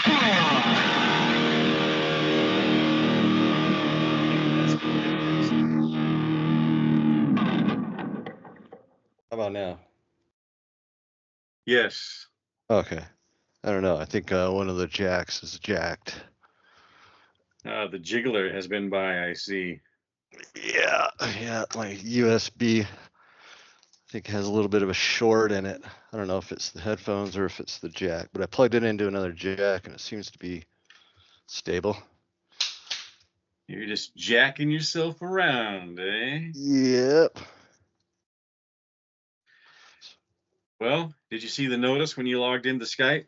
How about now? Yes. Okay. I don't know. I think one of the jacks is jacked. The jiggler has been by, I see. Yeah, my USB, I think has a little bit of a short in it. I don't know if it's the headphones or if it's the jack, but I plugged it into another jack and it seems to be stable. You're just jacking yourself around, eh? Yep. Well, did you see the notice when you logged into Skype?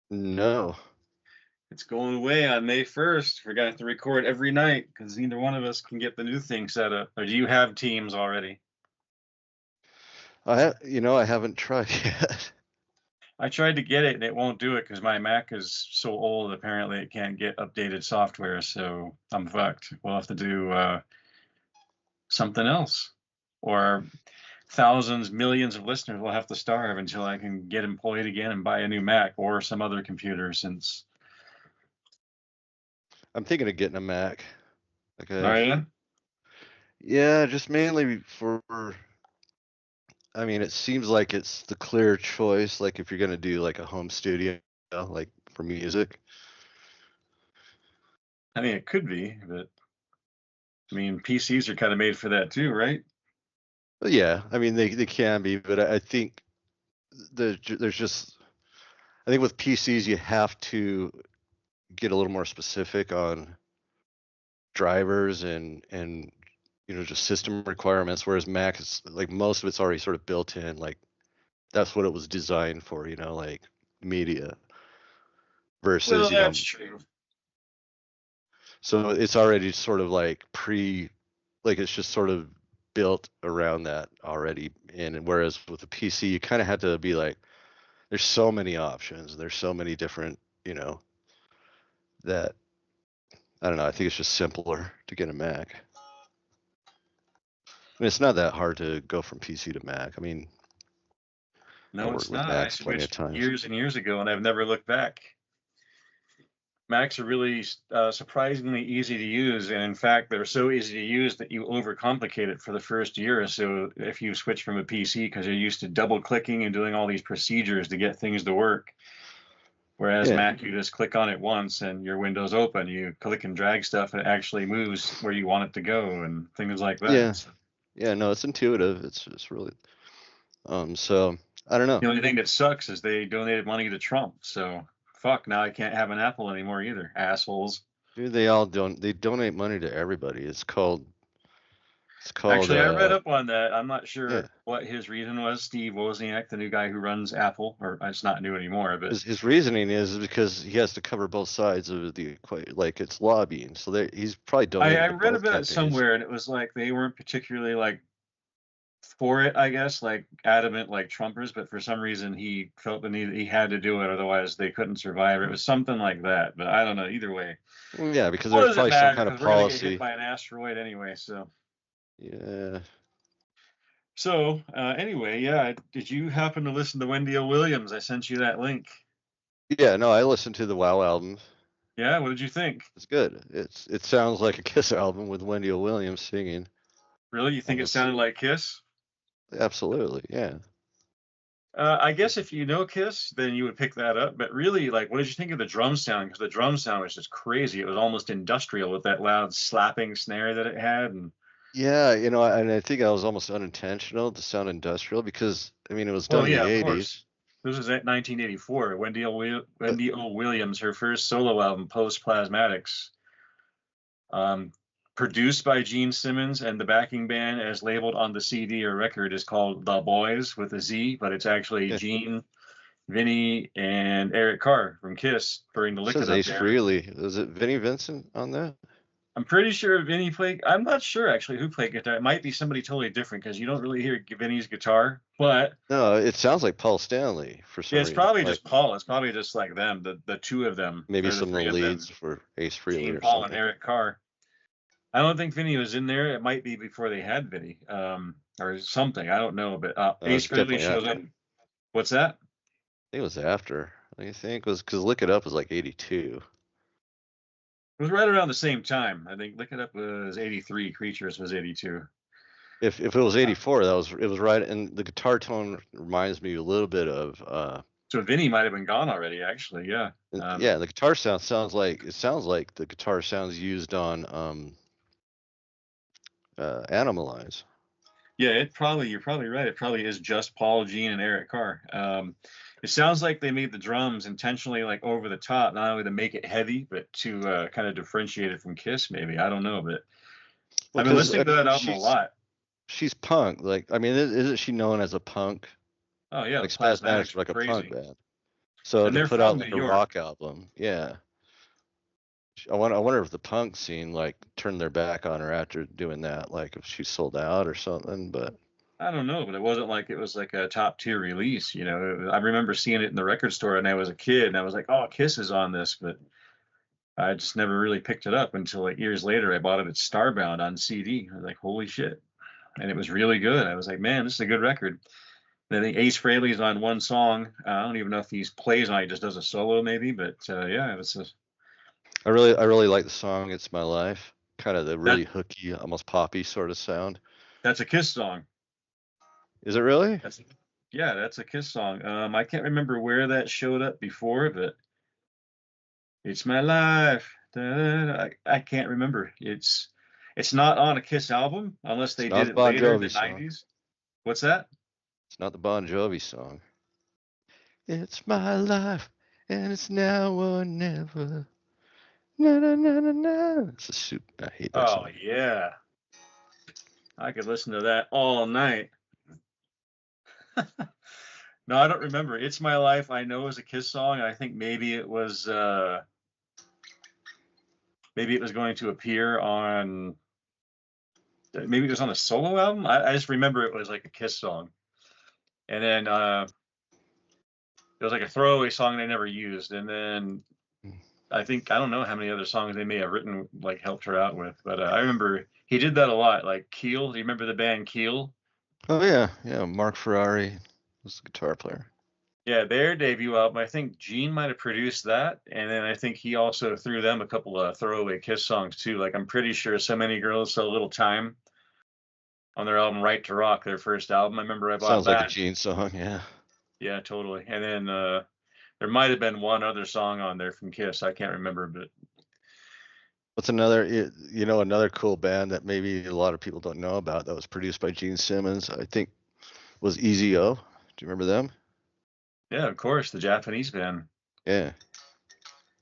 No. It's going away on May 1st. We're going to have to record every night because neither one of us can get the new thing set up. Or do you have Teams already? I haven't tried yet. I tried to get it and it won't do it because my Mac is so old. Apparently, it can't get updated software, so I'm fucked. We'll have to do something else, or thousands, millions of listeners will have to starve until I can get employed again and buy a new Mac or some other computer. Since I'm thinking of getting a Mac. Are you? Yeah, just mainly for. I mean, it seems like it's the clear choice. Like if you're gonna do like a home studio, like for music. I mean, it could be, but I mean, PCs are kind of made for that too, right? But yeah, I mean they can be, but I think there's just I think with PCs you have to get a little more specific on drivers and just system requirements, whereas Mac is like most of it's already sort of built in, like that's what it was designed for, like media versus Well, that's true. So it's already sort of like like it's just sort of built around that already. And whereas with a PC, you kind of had to be like, there's so many options. There's so many different, that I don't know. I think it's just simpler to get a Mac. I mean, it's not that hard to go from PC to Mac. I mean, No, it's not. Macs plenty of switched times. years and years ago, and I've never looked back. Macs are really surprisingly easy to use, and in fact, they're so easy to use that you overcomplicate it for the first year or so if you switch from a PC because you're used to double-clicking and doing all these procedures to get things to work. Whereas Mac, you just click on it once and your window's open. You click and drag stuff, and it actually moves where you want it to go and things like that. Yeah, no, it's intuitive. It's just really, so I don't know. The only thing that sucks is they donated money to Trump, so fuck, now I can't have an Apple anymore either, assholes. Dude, they donate money to everybody. It's called. Actually, I read up on that. I'm not sure what his reason was. Steve Wozniak, the new guy who runs Apple, or it's not new anymore, but his reasoning is because he has to cover both sides of the equation, like it's lobbying. So he's probably donating. I read about it somewhere, and it was like they weren't particularly like for it, I guess, like adamant like Trumpers, but for some reason he felt the need that he had to do it, otherwise they couldn't survive. It was something like that, but I don't know. Either way, well, yeah, because there's probably some kind of policy. We're gonna get hit by an asteroid anyway, so yeah. So anyway, yeah. Did you happen to listen to Wendy O Williams? I sent you that link. Yeah, no, I listened to the WoW album. Yeah, what did you think? It's good. It sounds like a Kiss album with Wendy O Williams singing. Really, you think it sounded like Kiss? Absolutely, yeah. I guess if you know Kiss, then you would pick that up. But really, like, what did you think of the drum sound? Because the drum sound was just crazy. It was almost industrial with that loud slapping snare that it had. And yeah, and I think I was almost unintentional to sound industrial because I mean it was done in the 80s. This was at 1984. Wendy O Williams, her first solo album, Post Plasmatics. Produced by Gene Simmons, and the backing band as labeled on the CD or record is called The Boys with a Z, but it's actually Gene, Vinny, and Eric Carr from Kiss during the Liquid Up Ace Frehley. Was it Vinnie Vincent on that? I'm pretty sure Vinny played. I'm not sure actually who played guitar. It might be somebody totally different because you don't really hear Vinny's guitar. But no, it sounds like Paul Stanley for some reason. It's probably just Paul. It's probably just like them, the two of them. Maybe some of the leads for Ace Frehley Gene, or Paul, something. and Eric Carr. I don't think Vinny was in there. It might be before they had Vinny, or something. I don't know, but Ace Frehley shows up. What's that? I think it was after. I think was because Look It Up was like 82. It was right around the same time. I think Look It Up was 83. Creatures was 82. If it was 84, it was right, and the guitar tone reminds me a little bit of So Vinny might have been gone already, actually. Yeah. yeah, the guitar sounds like the guitar sounds used on Animalize. Yeah, you're probably right. It probably is just Paul, Gene, and Eric Carr. It sounds like they made the drums intentionally like over the top, not only to make it heavy, but to kind of differentiate it from Kiss, maybe. I don't know, but Well, I've been 'cause, listening to that album a lot. She's punk. Like, I mean, isn't she known as a punk? Oh yeah, Like the Spasmatics Plasmatics were like a punk crazy. band. So And to they're put out from like New a York. rock album, yeah. I wonder if the punk scene like turned their back on her after doing that, like if she sold out or something. But I don't know, but it wasn't like it was like a top tier release, you know. I remember seeing it in the record store and I was a kid and I was like, oh, Kiss is on this, but I just never really picked it up until like years later. I bought it at Starbound on CD. I was like, holy shit. And it was really good. I was like, man, this is a good record. And I think Ace Frehley's on one song. I don't even know if he plays on it, he just does a solo maybe, but yeah, I really like the song "It's My Life." Kind of the that really hooky, almost poppy sort of sound. that's a Kiss song. Is it really? Yeah, that's a Kiss song. I can't remember where that showed up before, but it's my life. Da, da, da. I can't remember. It's not on a Kiss album unless It's they not did the it Bon later in the Jovi song. 90s. What's that? It's not the Bon Jovi song. It's my life, and it's now or never. Na na na na na. It's a soup. I hate that Oh song. yeah. I could listen to that all night. No, I don't remember. It's My Life, I know is a Kiss song. I think maybe it was going to appear on maybe it was on a solo album. I just remember it was like a Kiss song. And then it was like a throwaway song they never used. And then I don't know how many other songs they may have written, like helped her out with, but I remember he did that a lot. Like Keel, do you remember the band Keel? Oh yeah, yeah. Mark Ferrari was the guitar player. Yeah, their debut album. I think Gene might have produced that, and then I think he also threw them a couple of throwaway Kiss songs too. Like I'm pretty sure "So Many Girls, So Little Time" on their album "Right to Rock," their first album. I remember I bought Sounds like a that. Gene song, yeah. Yeah, totally. And then there might have been one other song on there from Kiss. I can't remember, but What's another, another cool band that maybe a lot of people don't know about that was produced by Gene Simmons, I think, was Easy O. Do you remember them? yeah, of course, the Japanese band. Yeah.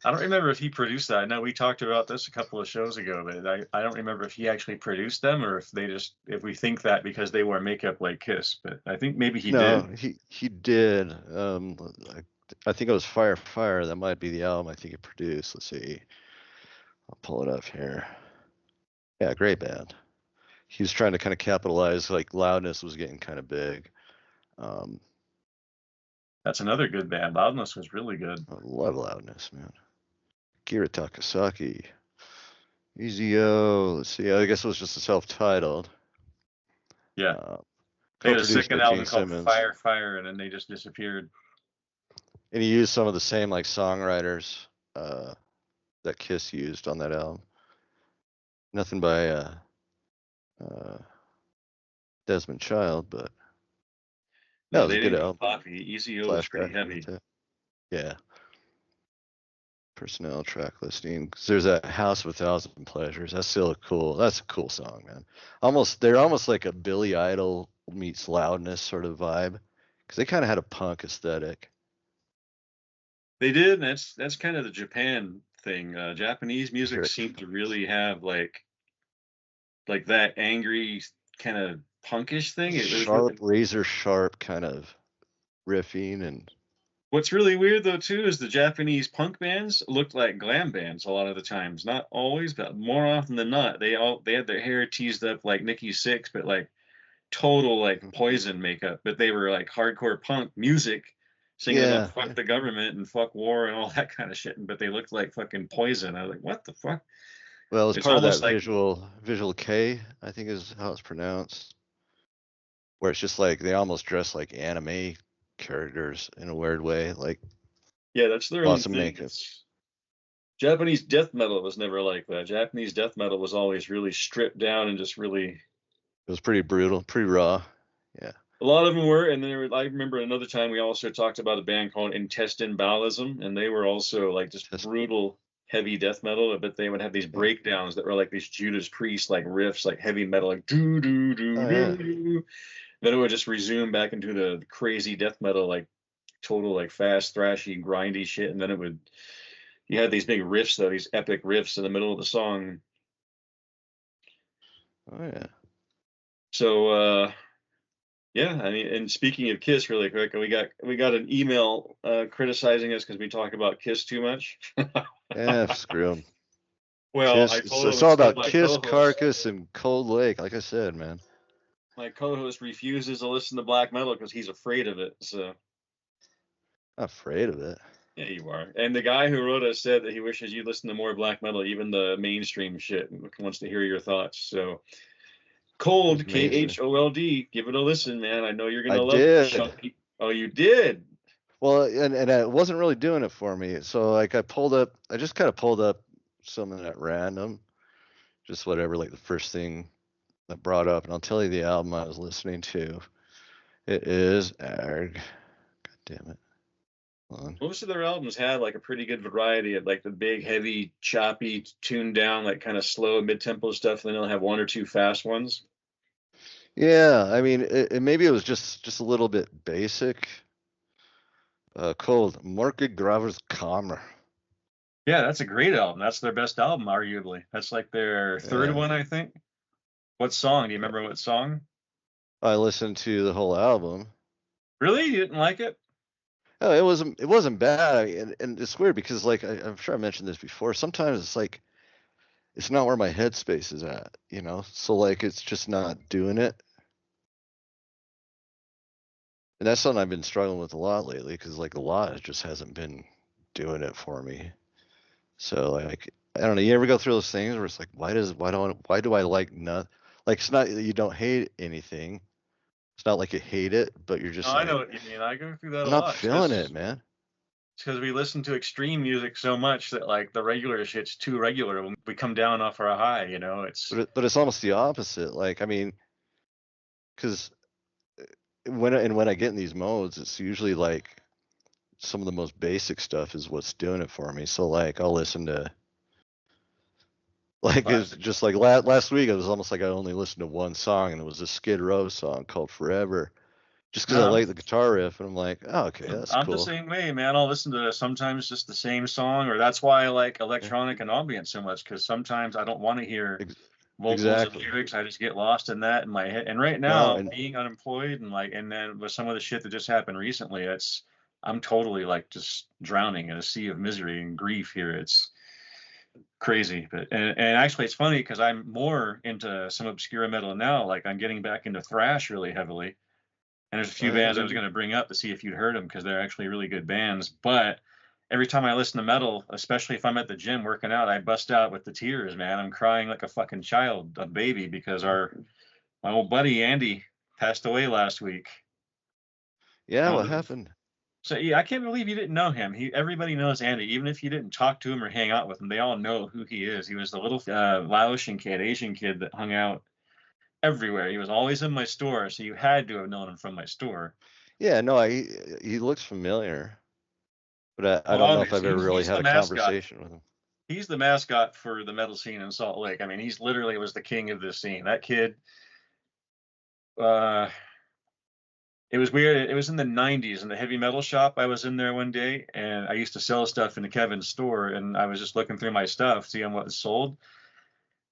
I don't remember if he produced that. I know we talked about this a couple of shows ago, but I don't remember if he actually produced them or if we think that because they wear makeup like Kiss. But I think maybe he No, did. he did. I think it was Fire Fire. That might be the album I think he produced. Let's see. I'll pull it up here. Yeah, great band. He was trying to kind of capitalize, like Loudness was getting kind of big. Um, That's another good band. Loudness was really good. I love Loudness, man. Gira Takasaki. Easy O. Let's see. I guess it was just a self-titled. Yeah. Uh, They had a co-produced second by Gene album called Simmons. Fire Fire, and then they just disappeared. And he used some of the same like songwriters that Kiss used on that album. Nothing by Desmond Child, but that No, was a they good didn't go album. coffee. Easy O was pretty Flashback. heavy. Yeah. Personnel track listing. 'Cause there's a House of a Thousand Pleasures. That's still that's a cool song, man. They're almost like a Billy Idol meets Loudness sort of vibe. Because they kind of had a punk aesthetic. They did, and that's kind of the Japan thing. Japanese music Very seemed to really have like that angry kind of punkish thing. It was really. sharp, razor sharp kind of riffing and What's really weird though too is the Japanese punk bands looked like glam bands a lot of the times. Not always, but more often than not. They had their hair teased up like Nikki Sixx, but like total like Poison makeup. But they were like hardcore punk music, singing about yeah, fuck the government and fuck war and all that kind of shit. But they looked like fucking Poison. I was like, what the fuck? well, it's It's part of that almost like visual K, I think is how it's pronounced, where it's just like they almost dress like anime characters in a weird way. Like Yeah, that's their own Lots of thing. makeup. Japanese death metal was never like that. Japanese death metal was always really stripped down and just really. It was pretty brutal, pretty raw. Yeah. A lot of them were, and then I remember another time we also talked about a band called Intestine Baalism, and they were also like just brutal, heavy death metal. But they would have these breakdowns that were like these Judas Priest like riffs, like heavy metal, like doo doo doo doo doo. Then it would just resume back into the crazy death metal, like total like fast, thrashy, grindy shit, and then it would. You had these big riffs though, these epic riffs in the middle of the song. Oh yeah. So yeah, I mean, and speaking of Kiss, really quick, we got an email criticizing us because we talk about Kiss too much. Yeah, screw them. Well, Kiss, I told him it's all about Kiss, co-host, Carcass, and Cold Lake. Like I said, man. My co-host refuses to listen to black metal because he's afraid of it. So. I'm afraid of it. Yeah, you are. And the guy who wrote us said that he wishes you listen to more black metal, even the mainstream shit, and wants to hear your thoughts. So, Khold, Khold, give it a listen, man. I know you're gonna love it. Oh, you did. Well, and it wasn't really doing it for me. So like I just kind of pulled up something at random, just whatever, like the first thing that brought up, and I'll tell you the album I was listening to. It is God damn it. Most of their albums had like a pretty good variety of like the big, heavy, choppy, tuned down, like kind of slow mid-tempo stuff. And then they'll have one or two fast ones. Yeah, I mean, maybe it was just a little bit basic. Called Market Gravers Kammer. Yeah, that's a great album. That's their best album, arguably. That's like their third one, I think. What song? Do you remember what song? I listened to the whole album. Really? You didn't like it? Oh, it wasn't bad. I mean, and it's weird because like I'm sure I mentioned this before. Sometimes it's like it's not where my headspace is at, you know. So like it's just not doing it. And that's something I've been struggling with a lot lately because like a lot just hasn't been doing it for me. So like I don't know. You ever go through those things where it's like why do I like not like it's not that you don't hate anything. It's not like you hate it, but you're just. I know what you mean. I go through that I'm a lot. I'm not feeling it, man. It's because we listen to extreme music so much that like the regular shit's too regular. When we come down off our high, you know. But it's almost the opposite. Like I mean, because when I get in these modes, it's usually like some of the most basic stuff is what's doing it for me. So like I'll listen to like it's just like last week it was almost like I only listened to one song and it was a Skid Row song called Forever. Just because I like the guitar riff, and I'm like, oh, okay, that's cool. I'm the same way, man. I'll listen to sometimes just the same song, or that's why I like electronic and ambient so much, because sometimes I don't want to hear vocals and lyrics. I just get lost in that in my head. And right now, being unemployed and then with some of the shit that just happened recently, I'm totally like just drowning in a sea of misery and grief here. It's crazy, but and actually it's funny because I'm more into some obscure metal now. Like I'm getting back into thrash really heavily. And there's a few bands I was going to bring up to see if you'd heard them because they're actually really good bands. But every time I listen to metal, especially if I'm at the gym working out, I bust out with the tears, man. I'm crying like a fucking child, a baby, because my old buddy Andy passed away last week. Yeah, what happened? So yeah, I can't believe you didn't know him. Everybody knows Andy, even if you didn't talk to him or hang out with him. They all know who he is. He was the little Laotian kid, Asian kid that hung out everywhere. He was always in my store, so you had to have known him from my store. Yeah, no, he looks familiar, but I don't know if I've ever really had a conversation with him. He's the mascot for the metal scene in Salt Lake. I mean, he's literally was the king of this scene. That kid, it was weird. It was in the 90s in the heavy metal shop. I was in there one day, and I used to sell stuff in Kevin's store, and I was just looking through my stuff, seeing what was sold.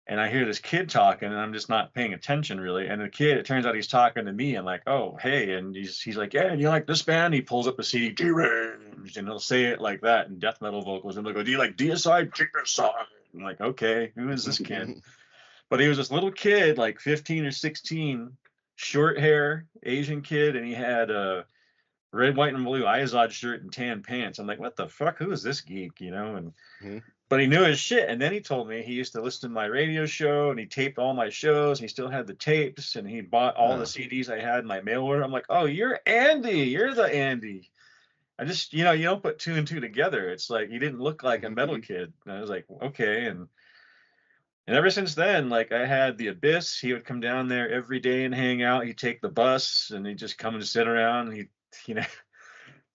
And I hear this kid talking, and I'm just not paying attention really. And the kid, it turns out he's talking to me. I'm like, oh, hey. And he's like, yeah, do you like this band? He pulls up the CD, Deranged, and he'll say it like that in death metal vocals. And they'll go, do you like Deicide? Genocide. I'm like, okay, who is this kid? But he was this little kid, like 15 or 16, short hair, Asian kid, and he had a red, white, and blue Izod shirt and tan pants. I'm like, what the fuck? Who is this geek? You know? And but he knew his shit. And then he told me he used to listen to my radio show and he taped all my shows. And he still had the tapes and he bought all the CDs I had in my mail order. I'm like, oh, you're Andy. You're the Andy. I just, you don't put two and two together. It's like, he didn't look like a metal kid. And I was like, okay. And ever since then, like, I had the Abyss. He would come down there every day and hang out. He'd take the bus and he'd just come and sit around. You know,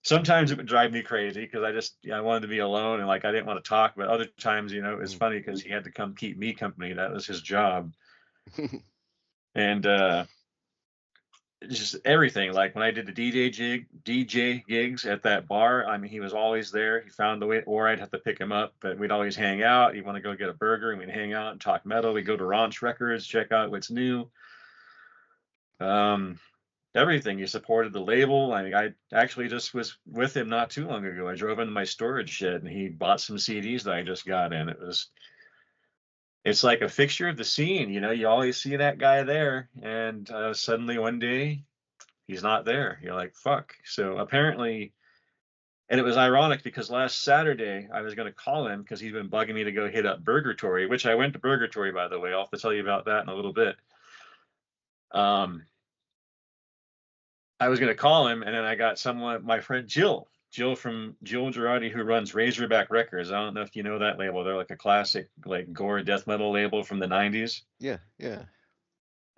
sometimes it would drive me crazy because I wanted to be alone and like I didn't want to talk. But other times, it was funny because he had to come keep me company. That was his job. And just everything. Like when I did the DJ gigs at that bar, I mean, he was always there. He found the way, or I'd have to pick him up, but we'd always hang out. He'd want to go get a burger and we'd hang out and talk metal. We'd go to Raunch Records, check out what's new. Everything. He supported the label. I actually just was with him not too long ago. I drove into my storage shed and he bought some CDs that I just got in. It's like a fixture of the scene, you always see that guy there, and suddenly one day he's not there. You're like, fuck. So apparently, and it was ironic because last Saturday I was going to call him because he's been bugging me to go hit up Burgatory, which I went to Burgatory, by the way. I'll have to tell you about that in a little bit. I was going to call him, and then I got my friend Jill from Girardi, who runs Razorback Records. I don't know if you know that label. They're like a classic, like gore death metal label from the 90s. Yeah.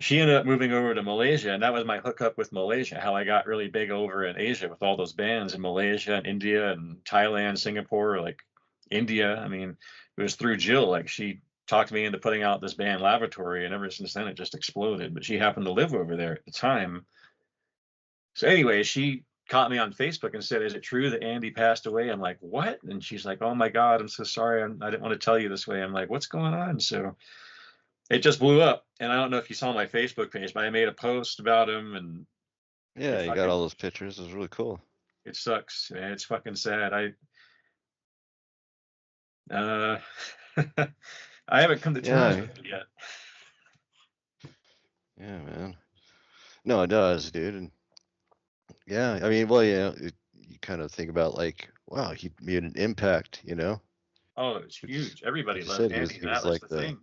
She ended up moving over to Malaysia, and that was my hookup with Malaysia, how I got really big over in Asia with all those bands in Malaysia and India and Thailand, Singapore, like India. I mean, it was through Jill. Like, she talked me into putting out this band Lavatory, and ever since then it just exploded. But she happened to live over there at the time. So anyway, she caught me on Facebook and said, "Is it true that Andy passed away?" I'm like, "What?" And she's like, "Oh my God, I'm so sorry. I didn't want to tell you this way." I'm like, "What's going on?" So it just blew up. And I don't know if you saw my Facebook page, but I made a post about him, and yeah, you got all those pictures. It was really cool. It sucks, man. It's fucking sad. I haven't come to terms with it yet. Yeah, man. No, it does, dude. And yeah, I mean, well, you kind of think about like, wow, he made an impact, Oh, it's huge. Everybody like loved said, Andy. he was That was like the thing.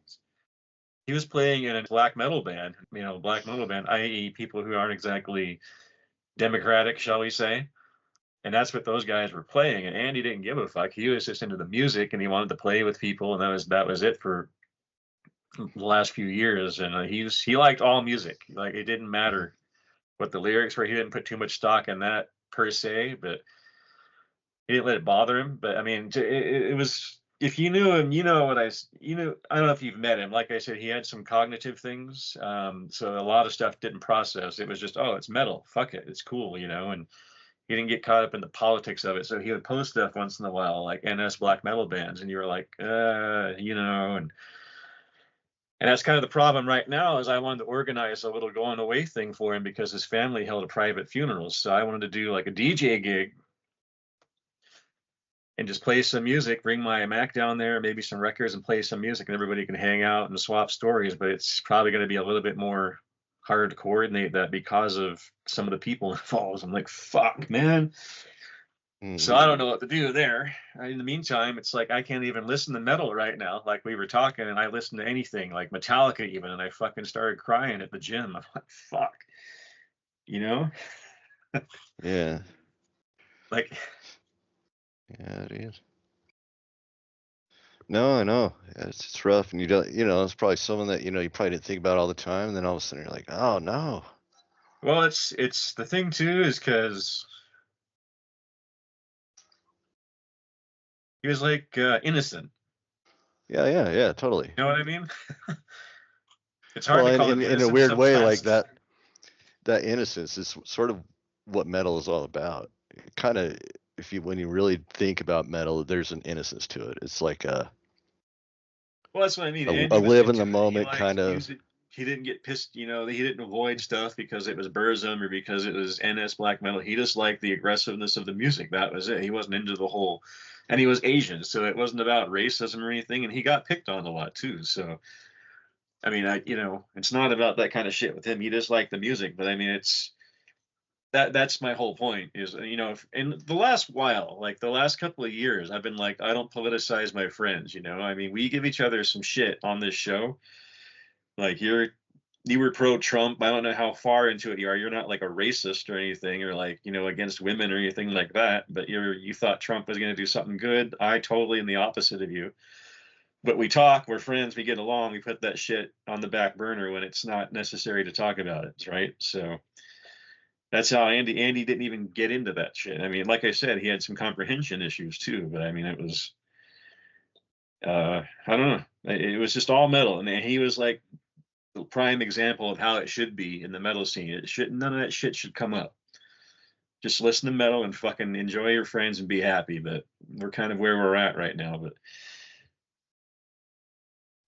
He was playing in a black metal band, i.e. people who aren't exactly democratic, shall we say. And that's what those guys were playing. And Andy didn't give a fuck. He was just into the music and he wanted to play with people. And that was it for the last few years. And he liked all music. Like, it didn't matter what the lyrics were. He didn't put too much stock in that per se, but he didn't let it bother him. But I mean, it was, if you knew him, I don't know if you've met him. Like I said, he had some cognitive things. So a lot of stuff didn't process. It was just, oh, it's metal. Fuck it. It's cool, and he didn't get caught up in the politics of it. So he would post stuff once in a while, like NS black metal bands. And you were like, and that's kind of the problem right now, is I wanted to organize a little going away thing for him because his family held a private funeral. So I wanted to do like a DJ gig and just play some music, bring my Mac down there, maybe some records, and play some music, and everybody can hang out and swap stories. But it's probably going to be a little bit more hard to coordinate that because of some of the people involved. I'm like, fuck, man. So I don't know what to do there. In the meantime, it's like I can't even listen to metal right now. Like we were talking, and I listen to anything, like Metallica even, and I fucking started crying at the gym. I'm like, fuck. Yeah. Like, yeah, dude. No, I know. Yeah, it's rough, and you don't, it's probably someone that you probably didn't think about all the time, and then all of a sudden you're like, oh no. Well, it's the thing too, is because he was like innocent. Yeah, totally. You know what I mean? It's hard to call him in a weird way, like that innocence is sort of what metal is all about. Kind of, when you really think about metal, there's an innocence to it. It's like well, that's what I mean. a live in the moment kind of. Music. He didn't get pissed, he didn't avoid stuff because it was Burzum or because it was NS black metal. He just liked the aggressiveness of the music. That was it. He wasn't into the whole, and he was Asian, so it wasn't about racism or anything. And he got picked on a lot too. So, I mean, it's not about that kind of shit with him. He just liked the music. But I mean, that's my whole point is, in the last while, like the last couple of years, I've been like, I don't politicize my friends. I mean, we give each other some shit on this show. Like, you're you were pro-Trump. I don't know how far into it you are. You're not like a racist or anything, or like, against women or anything like that. But you thought Trump was going to do something good. I totally am the opposite of you. But we talk. We're friends. We get along. We put that shit on the back burner when it's not necessary to talk about it, right? So that's how Andy didn't even get into that shit. I mean, like I said, he had some comprehension issues too. But I mean, it was I don't know. It was just all metal, and he was like the prime example of how it should be in the metal scene. None of that shit should come up. Just listen to metal and fucking enjoy your friends and be happy. But we're kind of where we're at right now. But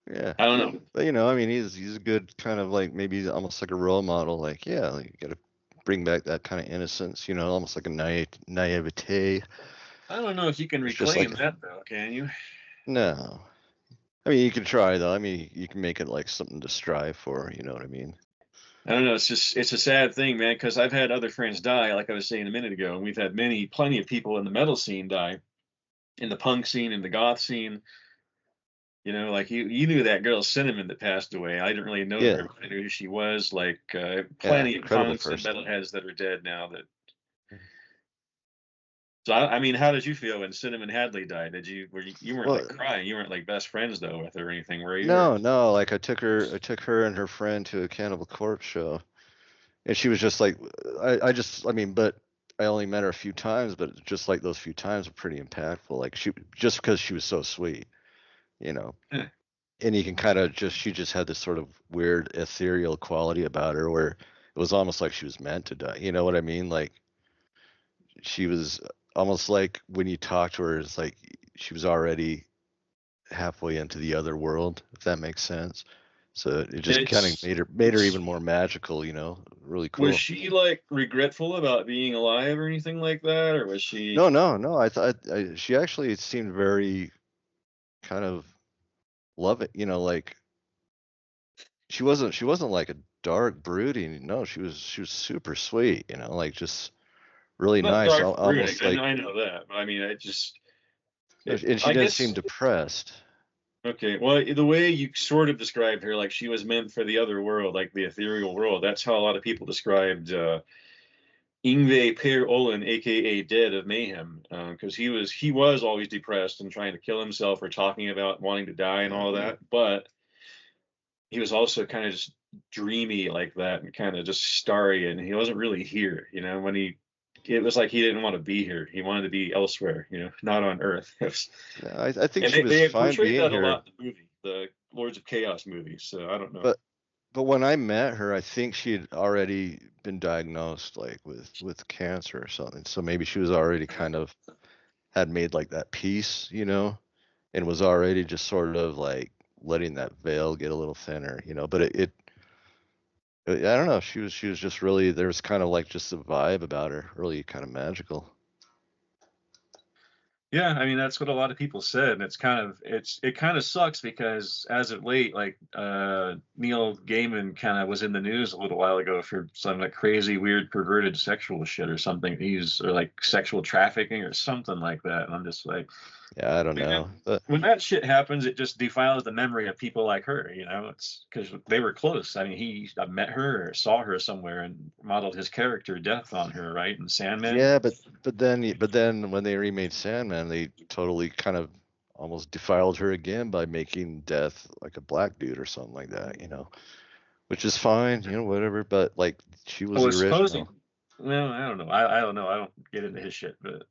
Yeah. I don't know. But I mean, he's a good kind of like maybe almost like a role model. Like, yeah, like, you got to bring back that kind of innocence. Almost like a naivete. I don't know if you can It's just reclaim like that though, can you? no. I mean, you can try though. I mean, you can make it like something to strive for. You know what I mean? I don't know. It's a sad thing, man, because I've had other friends die, like I was saying a minute ago, and we've had plenty of people in the metal scene die, in the punk scene, in the goth scene. Like you knew that girl Cinnamon that passed away. I didn't really know Yeah. her. I knew who she was. Like plenty of Incredible punks and person. metalheads that are dead now. So I mean, how did you feel when Cinnamon Hadley died? You weren't like Well, crying? You weren't like best friends though with her or anything, were you? Or, no. Like I took her and her friend to a Cannibal Corpse show, and she was just like, I mean, but I only met her a few times, but just like those few times were pretty impactful. Like just because she was so sweet, you know. eh. And you can kind of she just had this sort of weird ethereal quality about her where it was almost like she was meant to die. You know what I mean? Like she was almost like when you talk to her, it's like she was already halfway into the other world, if that makes sense. So it just kind of It's made her even more magical, really Was cool. she like regretful about being alive or anything like that, or was she? No. I thought she actually seemed very kind of loving, like she wasn't like a dark brooding. No, she was super sweet, like just really Not nice, dark brooding. almost like, I know that, but I mean, and she I didn't seem guess. depressed. Okay, well, the way you sort of described her, like she was meant for the other world, like the ethereal world. That's how a lot of people described Yngwie Per Ohlin, aka Dead of Mayhem, because he was always depressed and trying to kill himself or talking about wanting to die and Yeah. all that, but he was also kind of just dreamy like that and kind of just starry, and he wasn't really here. It was like he didn't want to be here. He wanted to be elsewhere. Not on Earth. No, I think And she was they fine portrayed being that a here, lot in the movie, the Lords of Chaos movie. So I don't know. but when I met her, I think she had already been diagnosed like with cancer or something. So maybe she was already kind of had made like that peace, and was already just sort of like letting that veil get a little thinner, but I don't know, she was just really, there was kind of like just a vibe about her, really kind of magical. Yeah, I mean that's what a lot of people said, and it kind of sucks because as of late, like Neil Gaiman kind of was in the news a little while ago for some like crazy, weird, perverted sexual shit or something. Or like sexual trafficking or something like that, and I'm just like, Yeah, I don't man, know, but when that shit happens, it just defiles the memory of people like her. It's because they were close. I mean, I met her or saw her somewhere and modeled his character Death on her, right? In Sandman. yeah, but then when they remade Sandman, they totally kind of almost defiled her again by making Death like a black dude or something like that, which is fine, whatever, but like she was Well, the it's supposing. original. Well, I don't know. I don't know. I don't get into his shit, but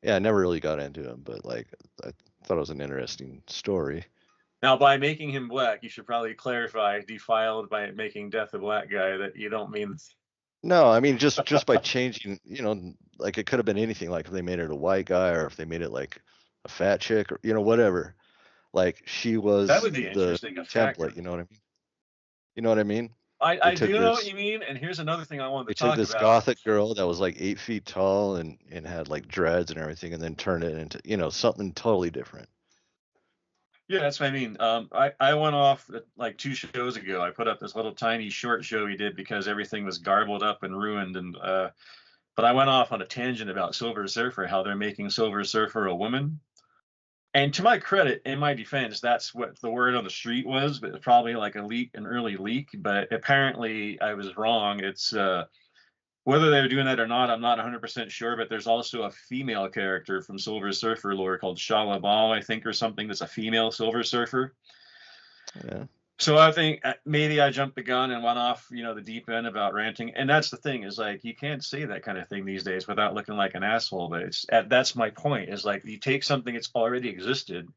Yeah, I never really got into him, but like I thought it was an interesting story. now by making him black, you should probably clarify defiled by making Death a black guy that you don't mean. No, I mean just by changing, like it could have been anything. Like if they made it a white guy, or if they made it like a fat chick, or whatever. Like she That was would be the interesting. A factor. template. You know what I mean? You know what I mean? They I do took know what this you mean, and here's another thing I wanted they to took talk this about. gothic girl that was like 8 feet tall and had like dreads and everything, and then turned it into something totally different. Yeah, that's what I mean. I went off like 2 shows ago. I put up this little tiny short show we did because everything was garbled up and ruined, and but I went off on a tangent about Silver Surfer, how they're making Silver Surfer a woman. And to my credit, in my defense, that's what the word on the street was, but it's probably like an early leak. But apparently, I was wrong. It's whether they're doing that or not, I'm not 100% sure. But there's also a female character from Silver Surfer lore called Shalla, I think, or something. That's a female Silver Surfer. Yeah. So I think maybe I jumped the gun and went off, the deep end about ranting. And that's the thing, is like, you can't say that kind of thing these days without looking like an asshole. But that's my point, is like, you take something that's already existed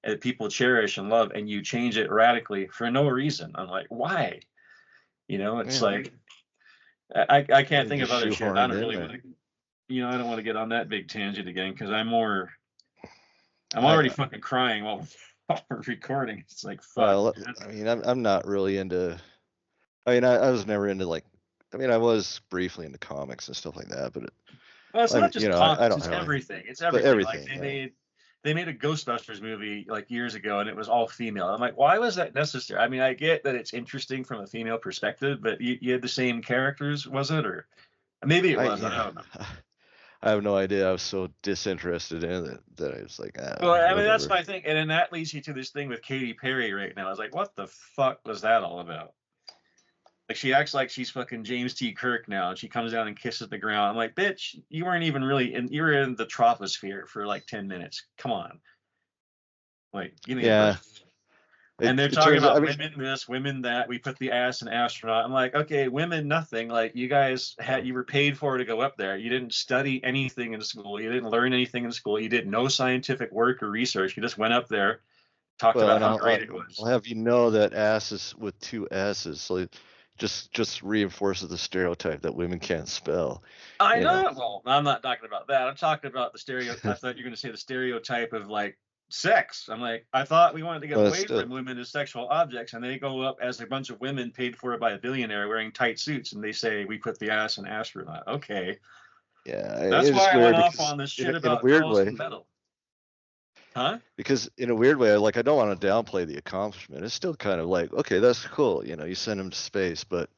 that people cherish and love, and you change it radically for no reason. I'm like, why? It's like, I can't think of other shit. I don't really want to, I don't want to get on that big tangent again, because I'm already fucking crying while we're recording. It's like, fuck. Well, I mean, I'm not really into. I mean, I was never into like. I mean, I was briefly into comics and stuff like that, but it's not just comics. It's everything. It's everything. Everything. Like they made a Ghostbusters movie like years ago, and it was all female. I'm like, why was that necessary? I mean, I get that it's interesting from a female perspective, but you had the same characters, was it? Or maybe it was. I don't know. I have no idea. I was so disinterested in it that I was like, well, I mean, that's my thing. And then that leads you to this thing with Katy Perry right now. I was like, what the fuck was that all about? Like, she acts like she's fucking James T. Kirk now, and she comes down and kisses the ground. I'm like, bitch, you weren't even really you were in the troposphere for like 10 minutes. Come on. Like, give me a break. And they're talking about women this, women that. We put the ass in astronaut. I'm like, okay, women nothing. Like, you guys you were paid for to go up there. You didn't study anything in school. You didn't learn anything in school. You did no scientific work or research. You just went up there, talked about how great it was. I'll have you know that asses with two S's, so it just reinforces the stereotype that women can't spell. I know. Well, I'm not talking about that. I'm talking about the stereotype. I thought you were going to say the stereotype of like sex. I'm like, I thought we wanted to get away from women as sexual objects, and they go up as a bunch of women paid for by a billionaire wearing tight suits, and they say we put the ass in astronaut. Okay. Yeah, that's why I went off on this shit about girls and metal. Huh? Because in a weird way, like, I don't want to downplay the accomplishment. It's still kind of like, okay, that's cool. You send them to space, but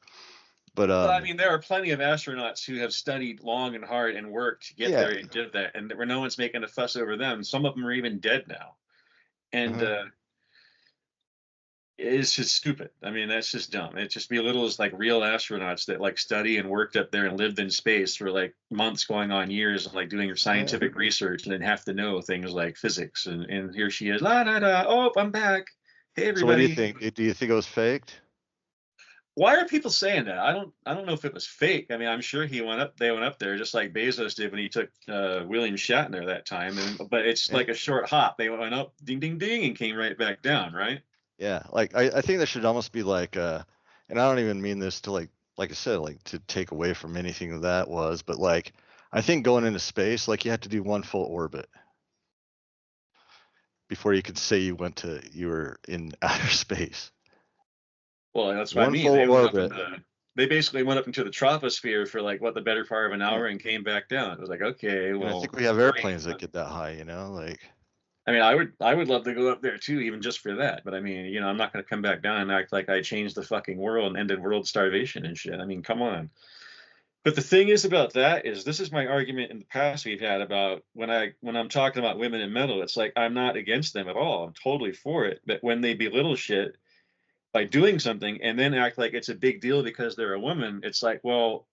I mean, there are plenty of astronauts who have studied long and hard and worked to get there and did that, and where no one's making a fuss over them. Some of them are even dead now, and it's just stupid. I mean, that's just dumb. It just belittles like real astronauts that like study and worked up there and lived in space for like months, going on years, and like doing scientific research, and then have to know things like physics. And here she is, la da da. Oh, I'm back. Hey, everybody. So what do you think? Do you think it was faked? Why are people saying that? I don't know if it was fake. I mean, I'm sure they went up there just like Bezos did when he took William Shatner that time. But it's like a short hop. They went up, ding, ding, ding, and came right back down, right? Yeah, like I think that should almost be like, and I don't even mean this to like I said, like to take away from anything that was, but like I think going into space, like you had to do one full orbit before you could say you were in outer space. Well, that's what I mean. They basically went up into the troposphere for like the better part of an hour and came back down. It was like, okay, well, I think we have airplanes that get that high, like. I mean, I would love to go up there too, even just for that. But I mean, I'm not going to come back down and act like I changed the fucking world and ended world starvation and shit. I mean, come on. But the thing is about that is, this is my argument in the past we've had about when I'm talking about women in metal. It's like, I'm not against them at all. I'm totally for it. But when they belittle shit by doing something and then act like it's a big deal because they're a woman, it's like, well,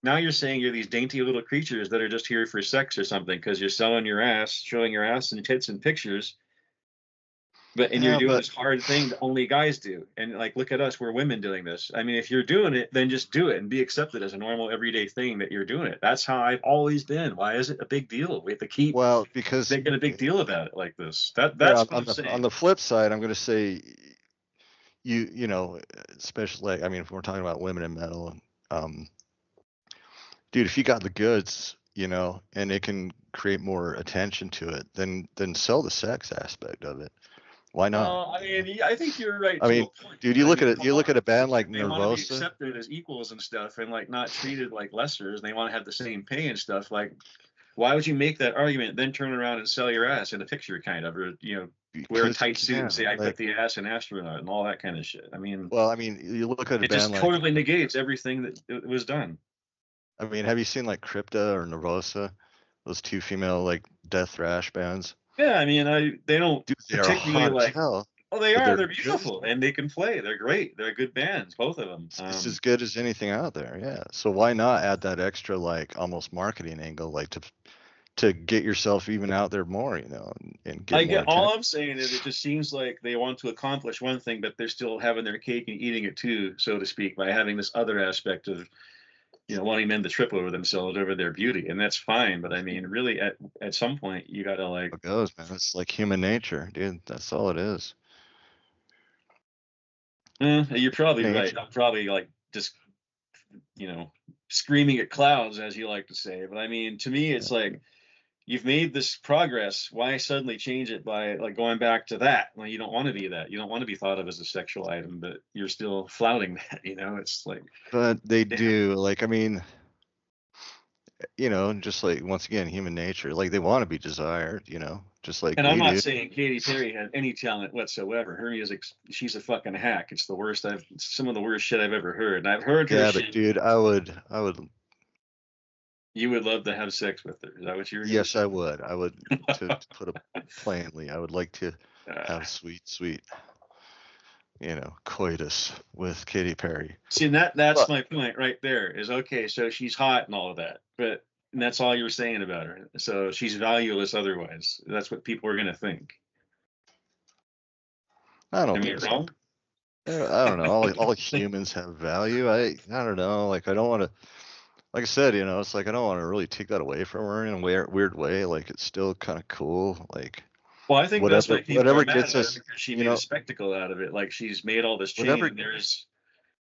now you're saying you're these dainty little creatures that are just here for sex or something because you're selling your ass, showing your ass and tits in pictures. And you're doing this hard thing that only guys do. And like, look at us, we're women doing this. I mean, if you're doing it, then just do it and be accepted as a normal everyday thing that you're doing it. That's how I've always been. Why is it a big deal? We have to keep because making a big deal about it like this. That's what I'm saying. On the flip side, I'm going to say, you know, especially, I mean, if we're talking about women in metal, dude, if you got the goods, and it can create more attention to it, then sell the sex aspect of it. Why not? I mean, I think you're right. I mean, dude, you look at a band like they Nervosa. They want to be accepted as equals and stuff, and like not treated like lessers. They want to have the same pay and stuff. Like, why would you make that argument, then turn around and sell your ass in a picture, kind of, or wear a tight suit and say I put the ass in astronaut and all that kind of shit? I mean, you look at a band just totally negates everything that was done. I mean, have you seen like Crypta or Nervosa? Those two female like death thrash bands. Yeah, I mean, they don't Dude, they are particularly hot as like. hell, Oh, they but are. they're They're good. beautiful, and they can play. They're great. They're good bands, both of them. It's as good as anything out there. Yeah. So why not add that extra like almost marketing angle, like to get yourself even out there more, and get I more get all attention. I'm saying is it just seems like they want to accomplish one thing, but they're still having their cake and eating it too, so to speak, by having this other aspect of wanting men to trip over themselves over their beauty, and that's fine. But I mean, really, at some point, you gotta like. It goes, man. It's like human nature, dude. That's all it is. You're probably right. Nature. I'm probably like just screaming at clouds, as you like to say. But I mean, to me, it's like you've made this progress. Why suddenly change it by like going back to that? Well, you don't want to be that. You don't want to be thought of as a sexual item, but you're still flouting that. It's like, But they damn. do, like, I mean, just like once again, human nature. Like they want to be desired, just like And I'm we not do. saying Katy Perry had any talent whatsoever. Her music, she's a fucking hack. It's some of the worst shit I've ever heard. And I've heard her Yeah, but shit. dude, I would. You would love to have sex with her. Is that what you were gonna Yes, say? I would. I would. To put it plainly, I would like to Uh, have sweet, sweet, coitus with Katy Perry. See, that's But my point right there. Is okay. So she's hot and all of that, but and that's all you're saying about her. So she's valueless otherwise. That's what people are gonna think. I don't Am I think so. wrong? I don't know. All humans have value. I don't know. Like I don't want to. Like I said, it's like I don't want to really take that away from her in a weird way. Like it's still kind of cool. Like Well, I think that's why people are whatever mad gets at her us, because she you made a know, spectacle out of it. Like she's made all this change, whatever and there's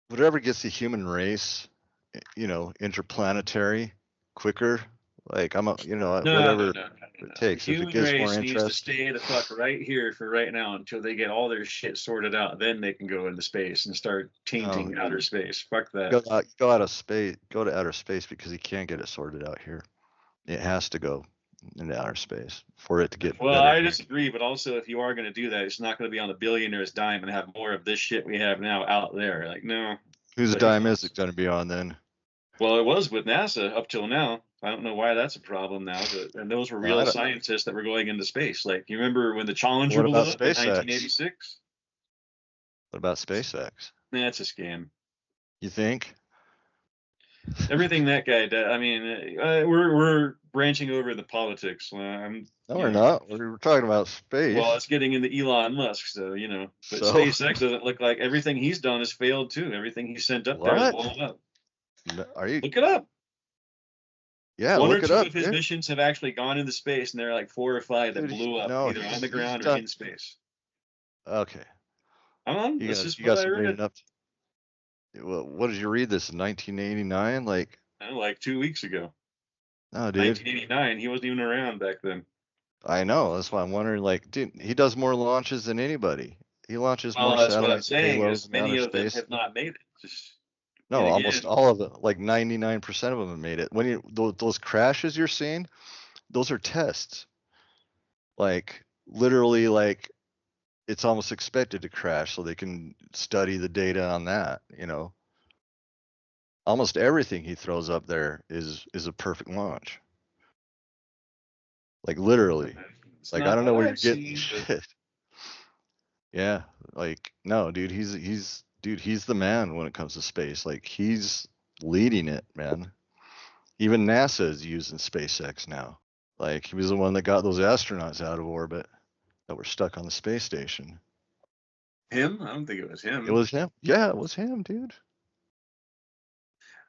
whatever gets the human race, interplanetary quicker. Like no, no, whatever no, no, no, it no. The takes. If it human gets more race needs to interest, stay the fuck right here for right now until they get all their shit sorted out. Then they can go into space and start no, tainting outer space. Fuck that. go out of space, go to outer space because you can't get it sorted out here. It has to go into outer space for it to get Well, better I here. disagree, but also if you are going to do that, it's not going to be on the billionaire's dime and have more of this shit we have now out there. Like, no. Whose But dime is it going to be on then? well, it was with NASA up till now. I don't know why that's a problem now, but and those were I real don't, scientists that were going into space. Like, you remember when the Challenger what blew about up in SpaceX? 1986? What about SpaceX? That's a scam. You think? Everything that guy did. I mean, we're branching over the politics. I'm, No, we're not. We're talking about well, space. it's getting into Elon Musk, so But So SpaceX doesn't look like everything he's done has failed too. Everything he sent up there is what? blown up. Are you? Look it up. Yeah, One or look it two up, of his dude. missions have actually gone into space, and there are like 4 or 5 that Dude, blew up, no, either on the he's ground or done. in space. Okay, This is you what got I some read reading up. Well, what did you read this in 1989? Like, like 2 weeks ago. no, dude. 1989. He wasn't even around back then. I know. That's why I'm wondering. Like, dude, he does more launches than anybody. He launches more Well, that's what I'm satellites and saying payloads is in many outer of them space. have not made it. Just No, and almost again, all of them. Like 99% of them have made it. When those crashes you're seeing, those are tests. Like literally, like it's almost expected to crash so they can study the data on that. Almost everything he throws up there is a perfect launch. Like literally. it's Like I not don't know what where you're I've getting seen, but shit. Yeah, like no, dude, he's the man when it comes to space. Like he's leading it, man. Even NASA is using SpaceX now. Like he was the one that got those astronauts out of orbit that were stuck on the space station. him? I don't think it was It him. was him. Yeah, it was him, dude.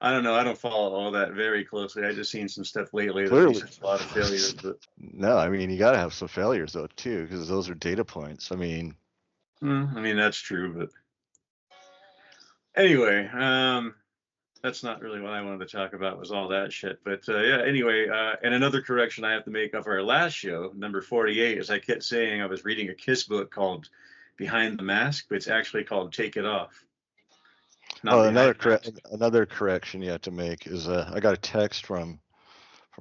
I don't know. I don't follow all that very closely. I just seen some stuff lately that he Clearly. says a lot of failures, but No, I mean you got to have some failures though too, because those are data points. I mean, I mean that's true. But anyway, that's not really what I wanted to talk about. Was all that shit. But yeah. Anyway, and another correction I have to make of our last show, number 48, is I kept saying I was reading a Kiss book called Behind the Mask, but it's actually called Take It Off. Not oh, Behind the Mask. another correction you have to make is I got a text from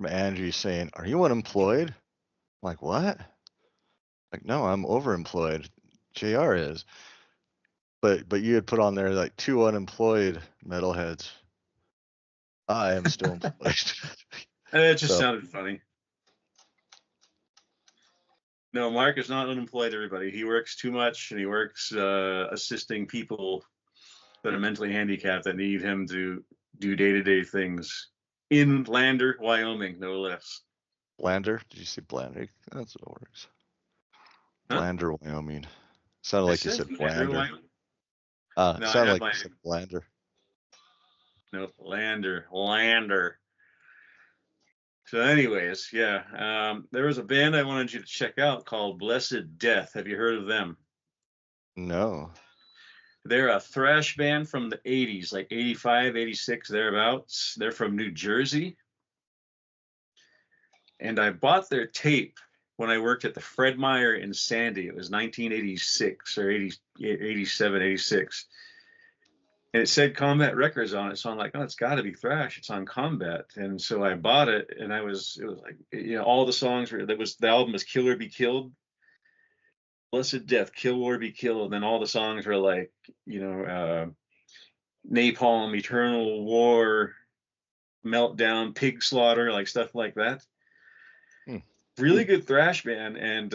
Angie saying, "Are you unemployed?" I'm like, what? Like, no, I'm overemployed. JR is. But you had put on there like 2 unemployed metalheads. I am still employed. It just So sounded funny. No, Marc is not unemployed, everybody. He works too much, and he works assisting people that are mentally handicapped that need him to do day-to-day things in Lander, Wyoming, no less. Blander? Did you say Blander? That's what it works. Huh? Blander, Wyoming. Sounded like you said Lander, Blander. Wyoming? No, Sounded like you said Blander. No, Lander. So anyways, yeah, there was a band I wanted you to check out called Blessed Death. Have you heard of them? No. They're a thrash band from the 80s, like 85, 86, thereabouts. They're from New Jersey. And I bought their tape when I worked at the Fred Meyer in Sandy. It was 1986 or 80, 87, 86. And it said Combat Records on it. So I'm like, oh, it's got to be thrash. It's on Combat. And so I bought it, and it was like, all the songs were, the album was Kill or Be Killed, Blessed Death, Kill or Be Killed. And then all the songs were like, Napalm, Eternal War, Meltdown, Pig Slaughter, like stuff like that. Really good thrash band. And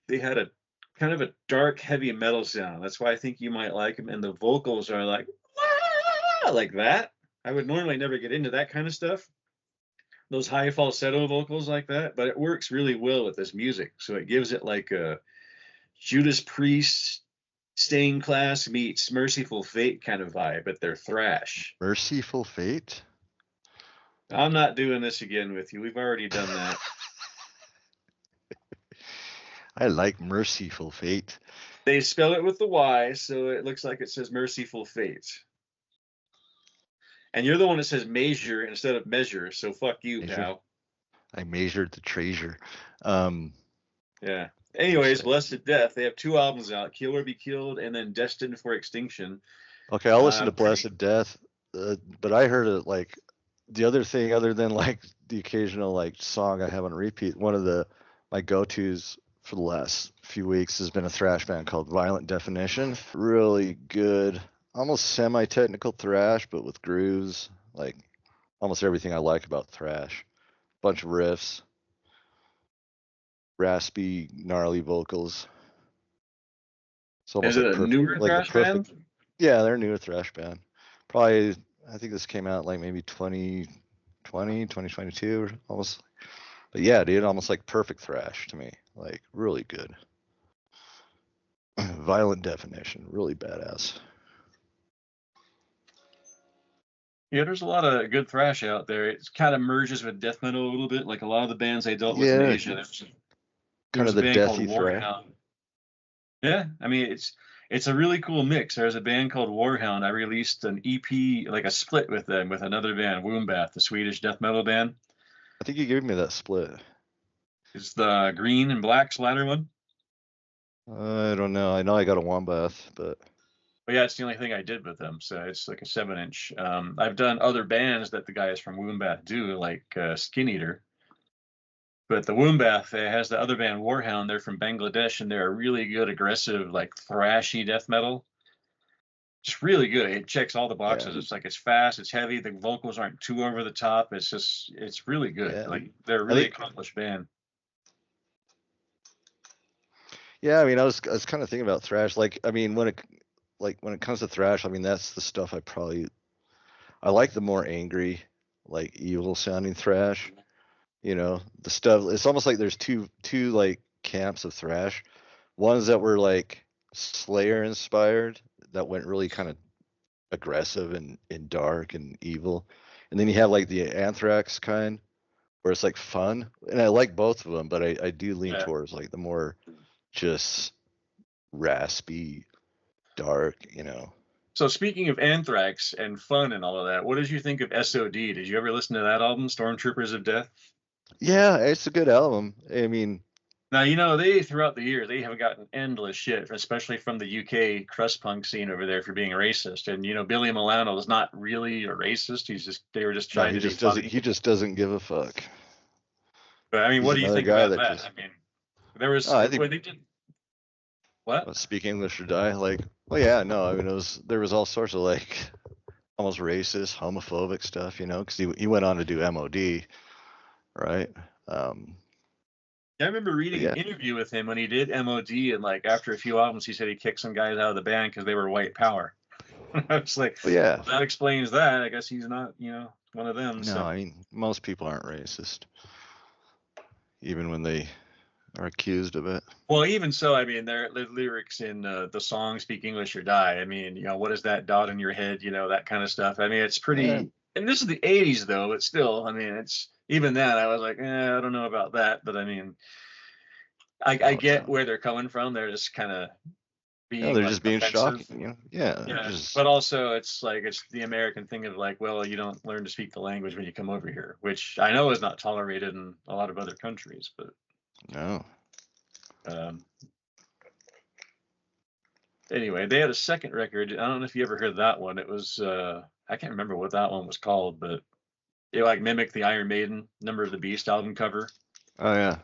they had a kind of a dark, heavy metal sound. That's why I think you might like them. And the vocals are like that. I would normally never get into that kind of stuff, those high falsetto vocals like that, but it works really well with this music. So it gives it like a Judas Priest, Stained Class meets Merciful Fate kind of vibe, but they're thrash. Merciful Fate? I'm not doing this again with you. We've already done that. I like Merciful Fate. They spell it with the Y, so it looks like it says Merciful Fate. And you're the one that says measure instead of measure, so fuck you, pal. I measured the treasure. Yeah. Anyways, Blessed Death. They have 2 albums out, Kill or Be Killed and then Destined for Extinction. Okay, I'll listen to Blessed Death, but I heard it like the other thing, other than like the occasional like song I have on repeat. One of my go-tos for the last few weeks has been a thrash band called Violent Definition. Really good, almost semi-technical thrash, but with grooves, like almost everything I like about thrash. Bunch of riffs, raspy, gnarly vocals. It's almost Is it like a newer thrash band? Yeah, they're a newer thrash band. Probably, I think this came out like maybe 2020, 2022, almost. But yeah, dude, almost like perfect thrash to me. Like really good. Violent Definition, really badass. Yeah, there's a lot of good thrash out there. It kind of merges with death metal a little bit, like a lot of the bands I dealt with in Asia. Kind of the deathy thrash. Yeah, I mean it's a really cool mix. There's a band called Warhound. I released an EP, like a split with them, with another band, Wombbath, the Swedish death metal band. I think you gave me that split. It's the green and black splatter one. I don't know. I know I got a Wombbath, but yeah, it's the only thing I did with them. So it's like a 7-inch. I've done other bands that the guys from Wombbath do, like Skin Eater. But the Wombbath has the other band, Warhound. They're from Bangladesh, and they're a really good, aggressive, like thrashy death metal. Just really good. It checks all the boxes. Yeah. It's like it's fast, it's heavy. The vocals aren't too over the top. It's really good. Yeah. Like they're a really accomplished band. Yeah, I mean, I was kind of thinking about thrash. Like, I mean, when it comes to thrash, I mean, that's the stuff I like the more angry, like evil sounding thrash. The stuff, it's almost like there's two like camps of thrash. Ones that were like Slayer inspired, that went really kind of aggressive and dark and evil. And then you have like the Anthrax kind, where it's like fun. And I like both of them, but I do lean towards like the more just raspy, dark, So speaking of Anthrax and fun and all of that, what did you think of S.O.D? Did you ever listen to that album, Stormtroopers of Death? Yeah, it's a good album. I mean, now, they throughout the years, they have gotten endless shit, especially from the UK crust punk scene over there for being racist. And, Billy Milano is not really a racist. They were just trying to be funny. He just doesn't give a fuck. But I mean, what do you think about that? I mean, there was, they did. What? Speak English or die. Like, well, yeah, no, I mean, there was all sorts of like almost racist, homophobic stuff, because he went on to do M.O.D., right? I remember reading an interview with him when he did M.O.D. and like after a few albums, he said he kicked some guys out of the band because they were white power. I was like, well, that explains that. I guess he's not, one of them. No, so. I mean, most people aren't racist, even when they are accused of it. Well, even so, I mean, the lyrics in the song "Speak English or Die." I mean, what is that dot in your head? That kind of stuff. I mean, it's pretty. Yeah. And this is the '80s, though. But still, I mean, it's even that. I was like, I don't know about that. But I mean, I get where they're coming from. They're just kind of being. They're just being shocking. Yeah. But also, it's like it's the American thing of like, well, you don't learn to speak the language when you come over here, which I know is not tolerated in a lot of other countries, but. No. Anyway, they had a second record. I don't know if you ever heard that one. It was I can't remember what that one was called, but it like mimicked the Iron Maiden Number of the Beast album cover. Oh yeah.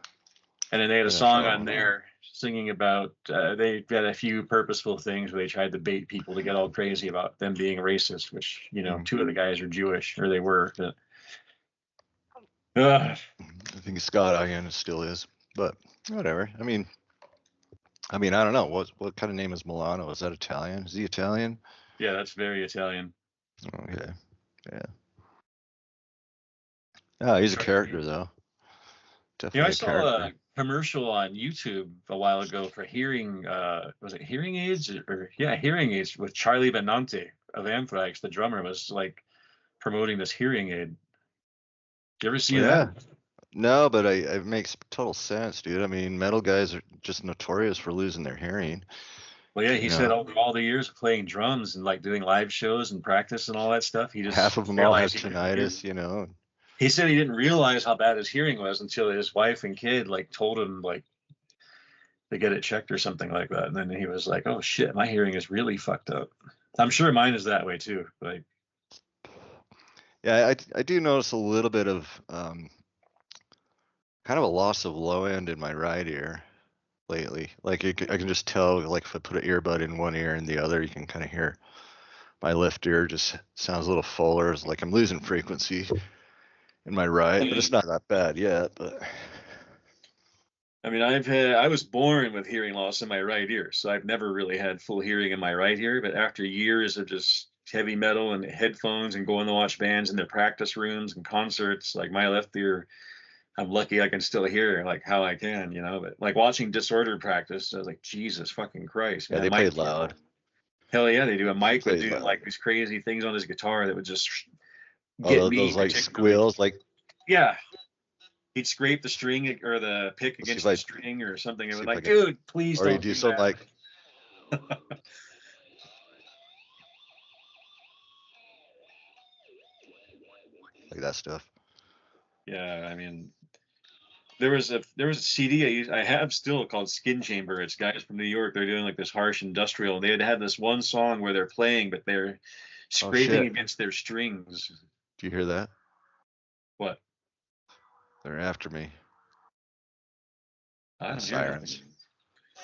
And then they had a song on there singing about they had a few purposeful things where they tried to bait people to get all crazy about them being racist, which two of the guys are Jewish, or they were. But, I think Scott Ian still is, but whatever. I mean, I don't know. What kind of name is Milano? Is that Italian? Is he Italian? Yeah, that's very Italian. Okay. Yeah. Oh, he's a character though. Definitely. I saw a commercial on YouTube a while ago for hearing. Was it hearing aids hearing aids with Charlie Benante of Anthrax. The drummer was like promoting this hearing aid. You ever see that? No, but it makes total sense, dude. I mean, metal guys are just notorious for losing their hearing. Well, yeah, he said over all the years of playing drums and like doing live shows and practice and all that stuff, he just half of them all have tinnitus, He said he didn't realize how bad his hearing was until his wife and kid like told him like to get it checked or something like that, and then he was like, "Oh shit, my hearing is really fucked up." I'm sure mine is that way too. Like, yeah, I do notice a little bit of kind of a loss of low end in my right ear lately. Like I can just tell, like if I put an earbud in one ear and the other, you can kind of hear my left ear just sounds a little fuller. It's like I'm losing frequency in my right, but it's not that bad yet. But I mean, I was born with hearing loss in my right ear, so I've never really had full hearing in my right ear. But after years of just heavy metal and headphones and going to watch bands in their practice rooms and concerts, like my left ear, I'm lucky I can still hear like how I can, but like watching Disorder practice, I was like, Jesus fucking Christ, man. Yeah, they play loud. Hell yeah, they do. A Mike would do like these crazy things on his guitar that would just get me. Those like squeals, like. Yeah. He'd scrape the string or the pick against the string or something. It was like, dude, please don't. Or he'd do something like. Like that stuff. Yeah, I mean, there was a CD I have still called Skin Chamber. It's guys from New York. They're doing like this harsh industrial, and they had this one song where they're playing, but they're scraping against their strings. Do you hear that? What? They're after me. Sirens. I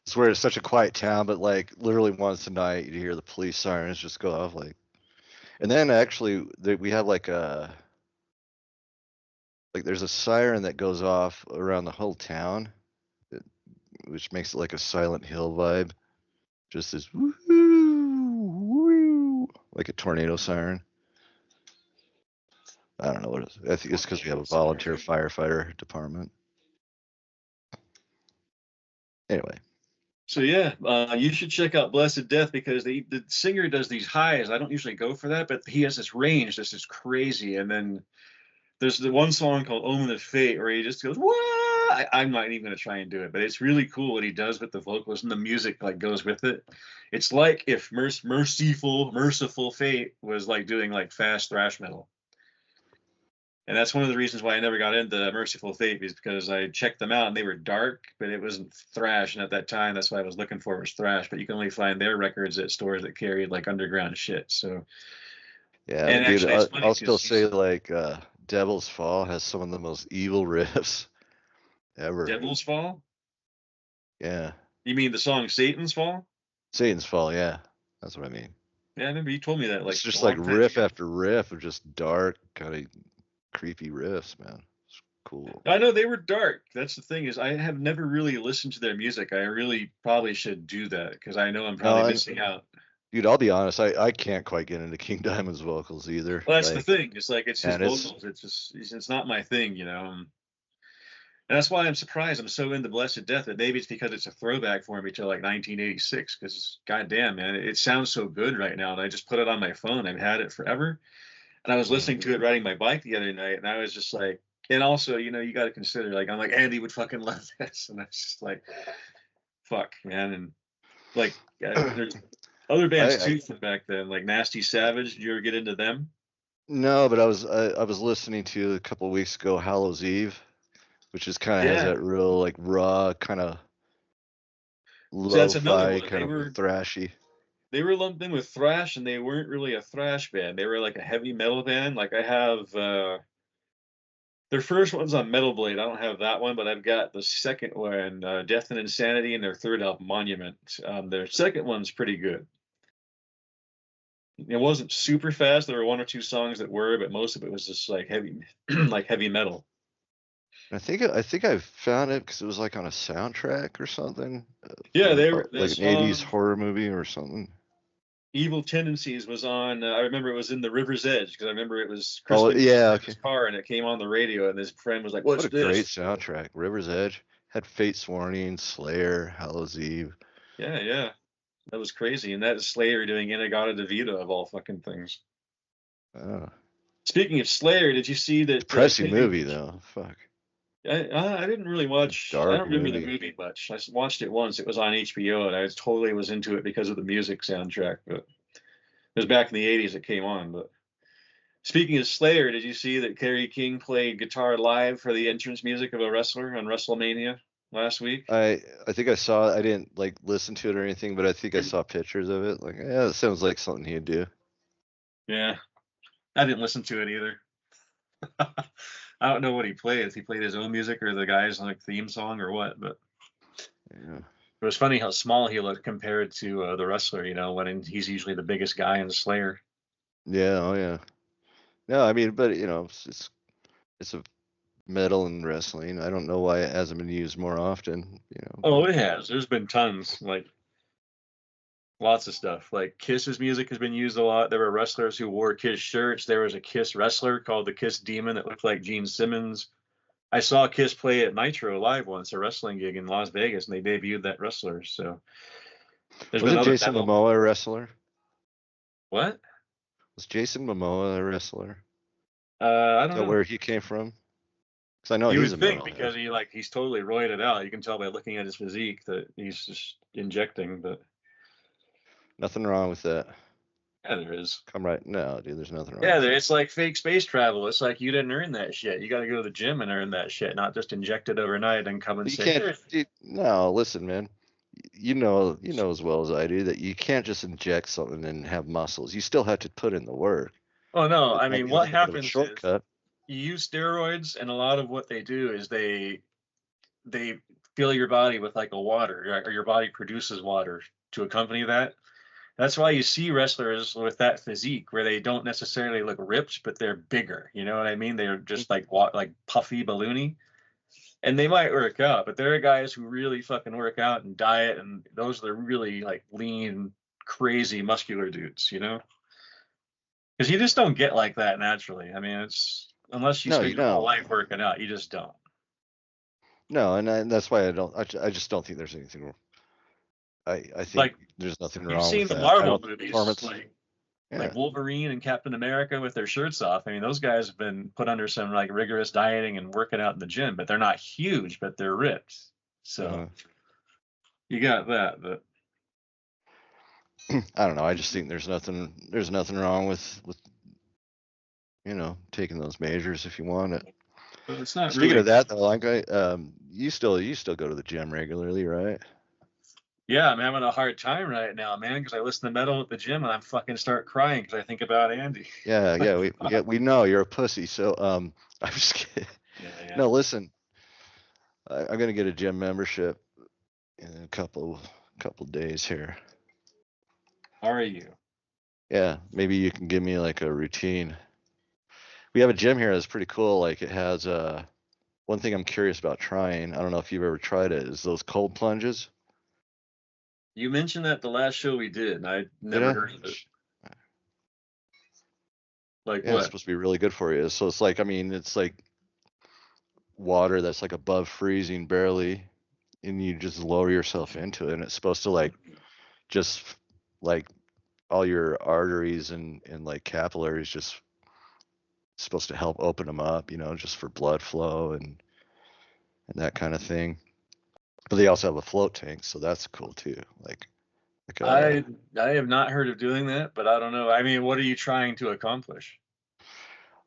swear it's such a quiet town, but like literally once a night you hear the police sirens just go off, like. And then actually we have like there's a siren that goes off around the whole town, which makes it like a Silent Hill vibe. Just this woo, woo, like a tornado siren. I don't know what it is. I think it's because we have a volunteer firefighter department. Anyway. So yeah, you should check out Blessed Death because the singer does these highs. I don't usually go for that, but he has this range that's just crazy. And then there's the one song called Omen of Fate where he just goes, "Wah!" I'm not even going to try and do it, but it's really cool what he does with the vocals and the music like goes with it. It's like if Merciful Fate was like doing like fast thrash metal. And that's one of the reasons why I never got into Merciful Fate, is because I checked them out and they were dark, but it wasn't thrash. And at that time, that's what I was looking for, was thrash. But you can only find their records at stores that carried like underground shit. So yeah, and dude, actually, I'll still say like Devil's Fall has some of the most evil riffs ever. Devil's Fall? Yeah. You mean the song Satan's Fall? Satan's Fall, yeah. That's what I mean. Yeah, I remember you told me that. It's just like riff after riff of just dark, kind of creepy riffs, man. It's Cool. I know they were dark. That's the thing, is I have never really listened to their music. I really probably should do that because I know I'm probably No, missing out. dude, I'll be honest. I can't quite get into King Diamond's vocals either. Well, that's the Like, thing. It's like it's his and it's vocals. It's not my thing, you know. And that's why I'm surprised. I'm so into Blessed Death that maybe it's because it's a throwback for me to like 1986. Because goddamn, man, it sounds so good right now. And I just put it on my phone. I've had it forever. And I was listening to it riding my bike the other night, and I was just like, and also, you know, you got to consider, like, I'm like, Andy would fucking love this, and I was just like, fuck, man, and like, there's other bands too from back then, like Nasty Savage. Did you ever get into them? no, but I was listening to a couple of weeks ago Hallow's Eve, which is kind of has Yeah, that real like raw kind of so that's another lo-fi one. kind of thrashy. They were lumped in with thrash, and they weren't really a thrash band. They were like a heavy metal band. Like I have their first one's on Metal Blade. I don't have that one, but I've got the second one, Death and Insanity, and their third album, Monument. Their second one's pretty good. It wasn't super fast. There were one or two songs that were, but most of it was just like heavy, like heavy metal. I think I found it because it was like on a soundtrack or something. Yeah, From they were. like This an '80s horror movie or something. Evil Tendencies was on. I remember it was in the River's Edge because I remember it was Oh Christmas yeah, in okay. his car, and it came on the radio, and his friend was like, What "What's a great this?" soundtrack. River's Edge had Fate's Warning, Slayer, Hallow's Eve. Yeah, yeah, that was crazy, and that is Slayer doing Inagata Devita of all fucking things. Oh, Speaking of Slayer, did you see that? depressing movie though. Fuck. I didn't really watch. I Dark don't remember the movie. movie much. watched it once. It was on HBO, and I totally was into it because of the music soundtrack. But it was back in the '80s it came on. But speaking of Slayer, did you see that Kerry King played guitar live for the entrance music of a wrestler on Wrestlemania last week? I think I saw it. I didn't like listen to it or anything, but I think I saw pictures of it. Like, yeah, it sounds like something he'd do. Yeah, I didn't listen to it either. I don't know what he played. If he played his own music or the guy's like theme song or what, but Yeah. it was funny how small he looked compared to the wrestler. You know, when he's usually the biggest guy in Slayer. Yeah, oh yeah. No, I mean, but it's a metal and wrestling. I don't know why it hasn't been used more often, Oh, but it has. There's been tons, like lots of stuff. Like Kiss's music has been used a lot. There were wrestlers who wore Kiss shirts. There was a Kiss wrestler called the Kiss Demon that looked like Gene Simmons. I saw Kiss play at Nitro live once, a wrestling gig in Las Vegas, and they debuted that wrestler. So there's been wasn't other Jason metal. Momoa a wrestler? What? Was Jason Momoa a wrestler? I Is don't that know. where he came from? Because I know You he's would a think metalhead. because he's totally roided out. You can tell by looking at his physique that he's just injecting, but Nothing wrong with that. yeah, there is. Come right. No, dude, there's nothing wrong Yeah, with that. it's like fake space travel. It's like you didn't earn that shit. You got to go to the gym and earn that shit, not just inject it overnight and come and But you say, can't. "Here." Dude, no, listen, man. You know as well as I do that you can't just inject something and have muscles. You still have to put in the work. Oh no, It I might mean, be a what little bit of a happens is shortcut. you use steroids, and a lot of what they do is they fill your body with like a water, or your body produces water to accompany that. That's why you see wrestlers with that physique where they don't necessarily look ripped, but they're bigger. You know what I mean? They're just like puffy, balloony, and they might work out, but there are guys who really fucking work out and diet, and those are the really like lean, crazy, muscular dudes. You know, because you just don't get like that naturally. I mean, it's unless you No, spend you your whole don't. life working out, you just don't. No, and that's why I don't. I just don't think there's anything wrong. I think Like there's nothing you've wrong seen with the that. I Marvel don't think movies, performance. like Yeah. Wolverine and Captain America with their shirts off. I mean, those guys have been put under some like rigorous dieting and working out in the gym, but they're not huge, but they're ripped. So Uh, you got that. But I don't know. I just think there's nothing wrong with taking those measures if you want it. it's not Speaking really. of that though, like you still go to the gym regularly, right? Yeah, I'm having a hard time right now, man, because I listen to metal at the gym and I'm fucking start crying because I think about Andy. Yeah, we know you're a pussy. So I'm just kidding. Yeah, yeah. No, listen, I'm gonna get a gym membership in a couple days here. Are you? Yeah, maybe you can give me like a routine. We have a gym here that's pretty cool. Like it has one thing I'm curious about trying, I don't know if you've ever tried it, is those cold plunges. You mentioned that the last show we did, and I Did never I? heard of it. Like Yeah, it's what? supposed to be really good for you. So it's like, I mean, it's like water that's like above freezing barely, and you just lower yourself into it, and it's supposed to like just like all your arteries and like capillaries just supposed to help open them up, just for blood flow and that kind of thing. But they also have a float tank, so that's cool too. Like I have not heard of doing that, but I don't know. I mean, what are you trying to accomplish?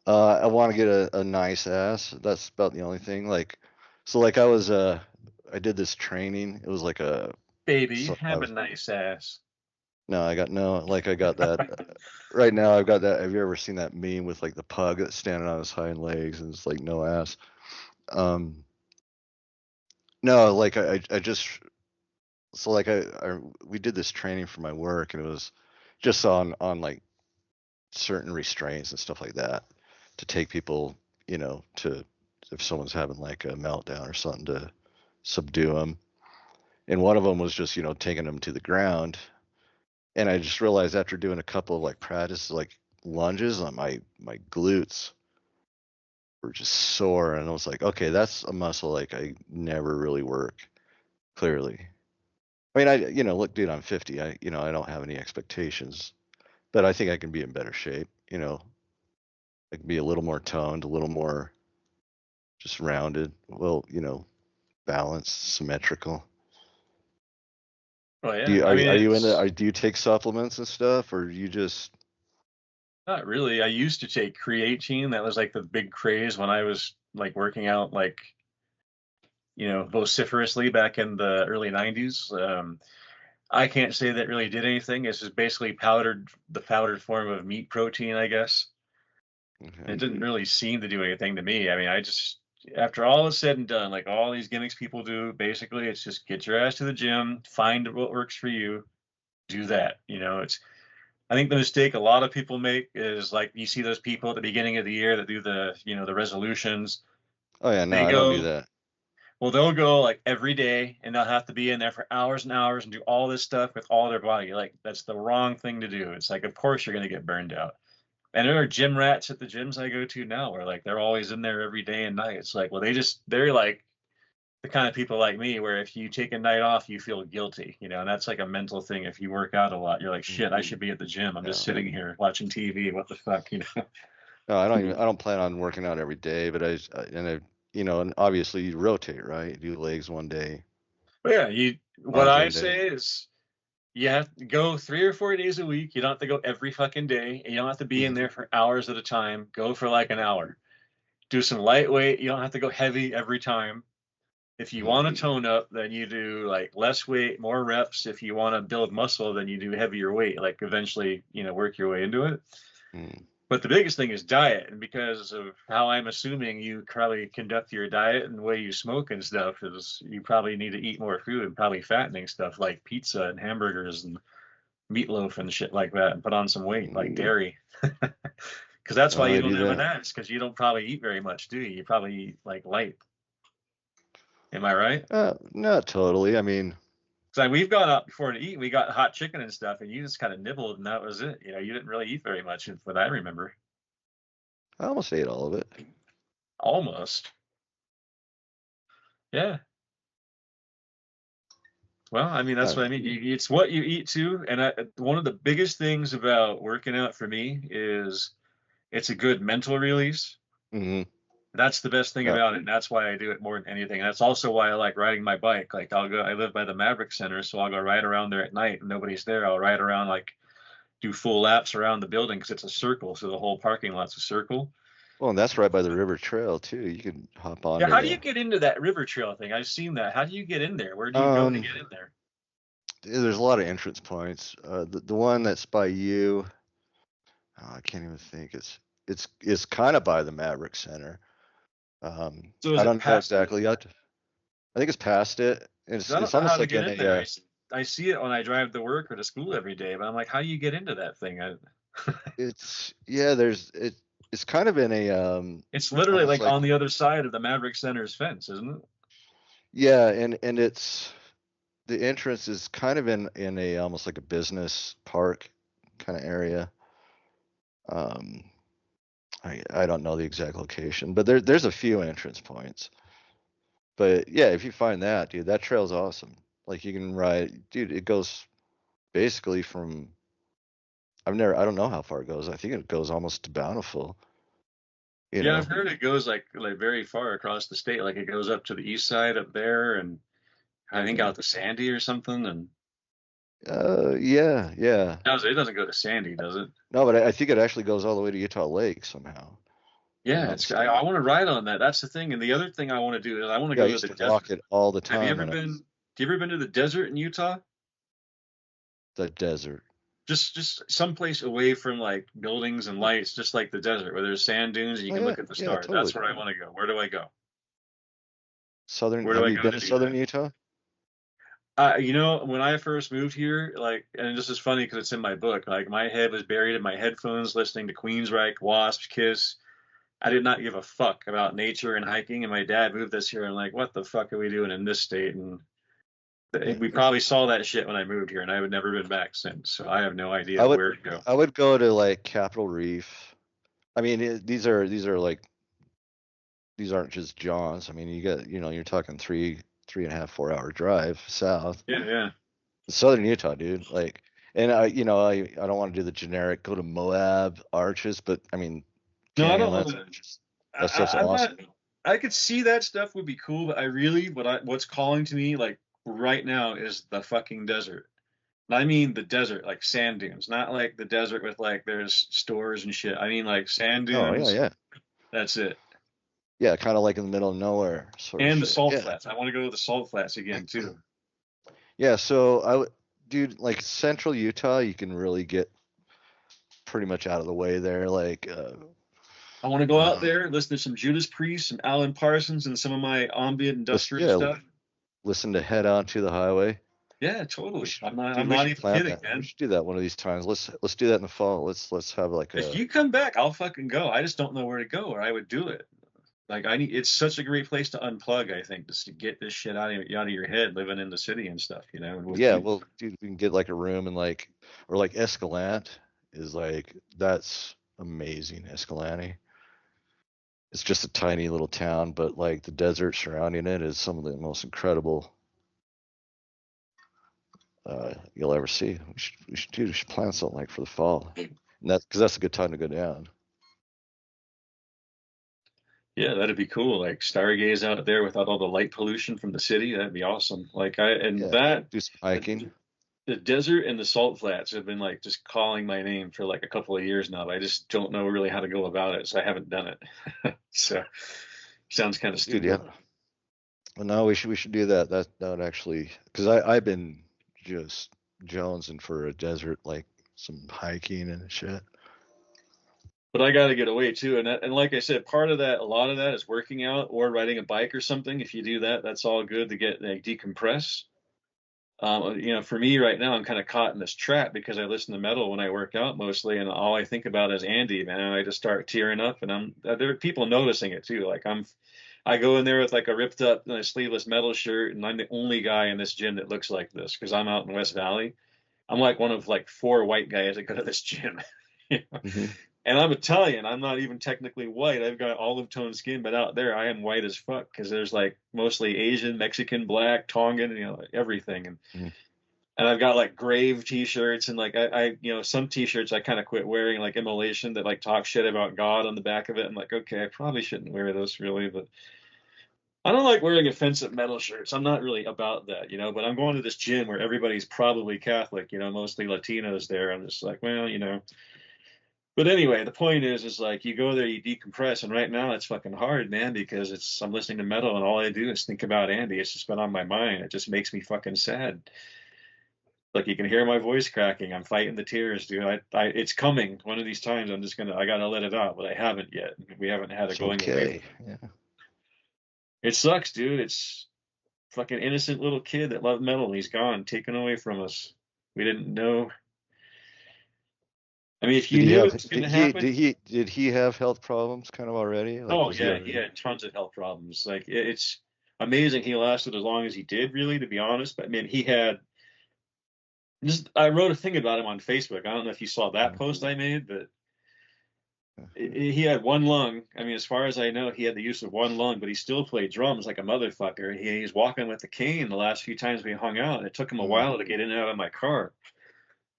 I want to get a nice ass. That's about the only thing. So like I did this training. It was like Baby, so I have a was nice ass. no, I got no, like I got that right now. I've got that. Have you ever seen that meme with like the pug that's standing on his hind legs and it's like no ass? Um, no, like I just so like we did this training for my work and it was just on like certain restraints and stuff like that to take people, to if someone's having like a meltdown or something to subdue them. And one of them was just, taking them to the ground. And I just realized after doing a couple of like practice like lunges on my glutes were just sore. And I was like, okay, that's a muscle like I never really work clearly. I mean, look, dude, I'm 50. I don't have any expectations, but I think I can be in better shape. I can be a little more toned, a little more just rounded, well, balanced, symmetrical. Oh Do yeah, you I mean are you into it's do you take supplements and stuff, or you just not really. I used to take creatine. That was like the big craze when I was like working out like vociferously back in the early 90s. I can't say that really did anything. It's just basically the powdered form of meat protein, I guess. okay. It didn't really seem to do anything to me. I mean, I just, after all is said and done, like all these gimmicks people do, basically, it's just get your ass to the gym, find what works for you, do that. I think the mistake a lot of people make is like you see those people at the beginning of the year that do the resolutions. Oh yeah, no, They I don't do go, that. well, they'll go like every day and they'll have to be in there for hours and hours and do all this stuff with all their body. Like, that's the wrong thing to do. It's like, of course, you're going to get burned out. And there are gym rats at the gyms I go to now where like they're always in there every day and night. It's like, well, they're like the kind of people like me where if you take a night off, you feel guilty, and that's like a mental thing. If you work out a lot, you're like, shit, I Mhm. should be at the gym. I'm just No, sitting here watching TV. What the fuck? no, I don't plan on working out every day, but and obviously you rotate, right? You do legs one day, But yeah, what arms I one day. say is you have to go 3 or 4 days a week. You don't have to go every fucking day. And you don't have to be in Mhm. there for hours at a time. Go for like an hour. Do some lightweight. You don't have to go heavy every time. If you want to Mhm. tone up, then you do like less weight, more reps. If you want to build muscle, then you do heavier weight, like eventually, work your way into it. Mhm. But the biggest thing is diet. And because of how I'm assuming you probably conduct your diet and the way you smoke and stuff, is you probably need to eat more food and probably fattening stuff like pizza and hamburgers and meatloaf and shit like that and put on some weight like Mhm. dairy. Because that's why Oh, you I don't do have an that. ass, because you don't probably eat very much, do you? You probably eat like light. Am I right? Not totally. I mean, So we've gone out before to eat. We got hot chicken and stuff, and you just kind of nibbled, and that was it. You didn't really eat very much, what I remember. I almost ate all of it. Almost. Yeah. Well, I mean, that's Uh, what I mean. It's what you eat too. And one of the biggest things about working out for me is it's a good mental release. mhm. That's the best thing Uh, about it. And that's why I do it more than anything. And that's also why I like riding my bike. Like I live by the Maverick Center, so I'll go ride around there at night and nobody's there. I'll ride around, like do full laps around the building because it's a circle. So the whole parking lot's a circle. well, and that's right by the river trail too. You can hop Yeah. onto How do you the. get into that river trail thing? I've seen that. How do you get in there? Where do you go to Um, get in there? there's a lot of entrance points. The one that's by you, oh, I can't even think. It's kind of by the Maverick Center. So is I it don't know past it? exactly yet. I think it's past it. It's I don't it's know how almost to like get in in there. a. I see it when I drive to work or to school every day, but I'm like, how do you get into that thing? It's yeah. There's it. it's kind of in a It's literally almost like like, on the other side of the Maverick Center's fence, isn't it? yeah, and it's the entrance is kind of in a almost like a business park kind of area. Um, I don't know the exact location, but there's a few entrance points. But yeah, if you find that, dude, that trail's awesome. Like you can ride, dude. It goes basically from I don't know how far it goes. I think it goes almost to Bountiful. You Yeah, I've know, heard it goes like very far across the state. Like it goes up to the east side up there, and I think yeah, out to Sandy or something. And yeah, yeah. it doesn't go to Sandy, does it? No, but I think it actually goes all the way to Utah Lake somehow. If I'm Yeah, not it's mistaken. I want to ride on that. That's the thing. And the other thing I want to do is I want to Yeah, I go to used the to desert. walk it all the Have you time ever when I been? was Do you ever been to the desert in Utah? the desert. Just someplace away from like buildings and lights, just like the desert, where there's sand dunes and you Oh can yeah, look at the yeah, stars. That's totally. where I want to go. Where do I go? Southern. Where do Have I you go been to to do Southern that? Utah? When I first moved here, like, and this is funny because it's in my book. Like, my head was buried in my headphones, listening to Queensryche, Wasp, Kiss. I did not give a fuck about nature and hiking. And my dad moved us here. And like, what the fuck are we doing in this state? And Yeah, we probably saw that shit when I moved here, and I have never been back since. So I have no I idea would where to go. I would go to like Capitol Reef. I mean, these are like these aren't just jaunts. I mean, you're talking 3.5, 4 hour drive south. Yeah, yeah. Southern Utah, dude. Like, and I don't want to do the generic go to Moab arches, but I mean, No, I don't want Canyonlands to. arches. That stuff's I'm not. awesome. I could see that stuff would be cool, but I really what's calling to me like right now is the fucking desert. And I mean the desert, like sand dunes, not like the desert with like there's stores and shit. I mean like sand Oh yeah, dunes. yeah, That's it. yeah. Kind of like in the middle of nowhere sort of And the shit. salt Yeah, flats. I want to go to the salt flats again too. yeah. So dude, like Central Utah, you can really get pretty much out of the way there. Like, I want to go out uh, there, listen to some Judas Priest, some Alan Parsons, and some of my ambient industrial yeah, stuff. listen to Head On to the Highway. Yeah, totally. I'm Dude, we not should even plan kidding, that. We man. should do that one of these times. Let's do that in the fall. Let's have like If a you come back, I'll fucking go. I just don't know where to go, or I would do it. Like I need, it's such a great place to unplug. I think just to get this shit out of your head, living in the city and stuff. And with yeah. you, Well, dude, we can get like a room and like or like Escalante is like that's amazing. Escalante. It's just a tiny little town, but like the desert surrounding it is some of the most incredible you'll ever see. We should plan something like for the fall, and that's because that's a good time to go down. yeah, that'd be cool. Like stargaze out there without all the light pollution from the city. That'd be awesome. Like I and Yeah, that do some hiking. the desert and the salt flats have been like just calling my name for like a couple of years now. But I just don't know really how to go about it, so I haven't done it. So sounds kind of Dude, yeah. stupid. Well, no, we should do that. That would actually because I've been just jonesing for a desert like some hiking and shit. But I got to get away too, and like I said, part of that, a lot of that is working out or riding a bike or something. If you do that, that's all good to get like decompress. For me right now, I'm kind of caught in this trap because I listen to metal when I work out mostly, and all I think about is Andy, man. And I just start tearing up, and there are people noticing it too. Like I go in there with like a ripped up sleeveless metal shirt, and I'm the only guy in this gym that looks like this because I'm out in West Valley. I'm like one of like four white guys that go to this gym. You know? Hmm. And I'm Italian. I'm not even technically white. I've got olive tone skin, but out there I am white as fuck because there's like mostly Asian, Mexican, Black, Tongan, everything. Hmm. And I've got like grave t-shirts and like some t-shirts I kind of quit wearing, like immolation that like talk shit about God on the back of it. I'm like, okay, I probably shouldn't wear those really, but I don't like wearing offensive metal shirts. I'm not really about that. But I'm going to this gym where everybody's probably Catholic, mostly Latinos there. I'm just like, well. But anyway, the point is like you go there, you decompress, and right now it's fucking hard, man, because I'm listening to metal and all I do is think about Andy. It's just been on my mind. It just makes me fucking sad. Like you can hear my voice cracking. I'm fighting the tears, dude. It's coming. One of these times, I gotta let it out, but I haven't yet. We haven't had it It's going away. okay. Yeah. It sucks, dude. It's fucking innocent little kid that loved metal, and he's gone, taken away from us. We didn't know. I mean, if Did you he knew have it was going to did he happen. did he have health problems kind of already? Like Oh was he yeah, he already? had tons of health problems. Like it's amazing he lasted as long as he did, really, to be honest. But I mean, he had just. I wrote a thing about him on Facebook. I don't know if you saw that post I made, but he had one lung. I mean, as far as I know, he had the use of one lung, but he still played drums like a motherfucker. He's walking with a cane the last few times we hung out. It took him a Mm. while to get in and out of my car.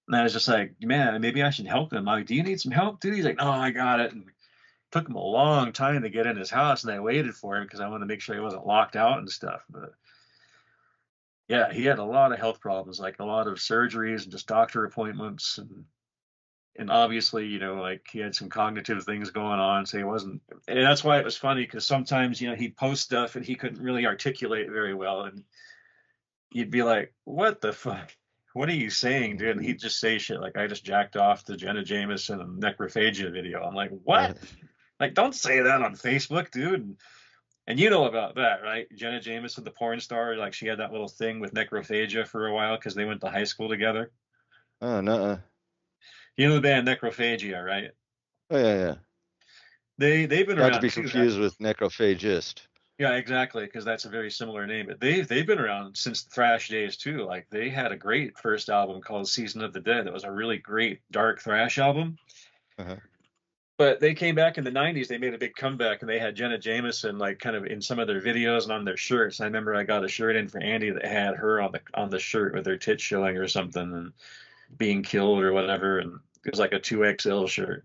And I was just like, man, maybe I should help him. I'm like, do you need some help, dude? He's like, no, I got it. And it took him a long time to get in his house, and I waited for him because I wanted to make sure he wasn't locked out and stuff. But yeah, he had a lot of health problems, like a lot of surgeries and just doctor appointments, and obviously, like he had some cognitive things going on, so he wasn't. And that's why it was funny because sometimes, he'd post stuff and he couldn't really articulate very well, and you'd be like, "What the fuck? What are you saying, dude?" And he'd just say shit like, "I just jacked off the Jenna Jameson and necrophagia video." I'm like, "What? Like, don't say that on Facebook, dude." And you know about that, right? Jenna Jameson, the porn star, like she had that little thing with necrophagia for a while because they went to high school together. Oh no. You know the band Necrophagia, right? Oh yeah. They've been Not to around be too. confused with necrophagist. Yeah, exactly, because that's a very similar name. But they've been around since the thrash days too. Like they had a great first album called Season of the Dead. That was a really great dark thrash album. Uh-huh. But they came back in the '90s. They made a big comeback, and they had Jenna Jameson like kind of in some of their videos and on their shirts. I remember I got a shirt in for Andy that had her on the shirt with her tits showing or something and being killed or whatever. And it was like a 2XL shirt.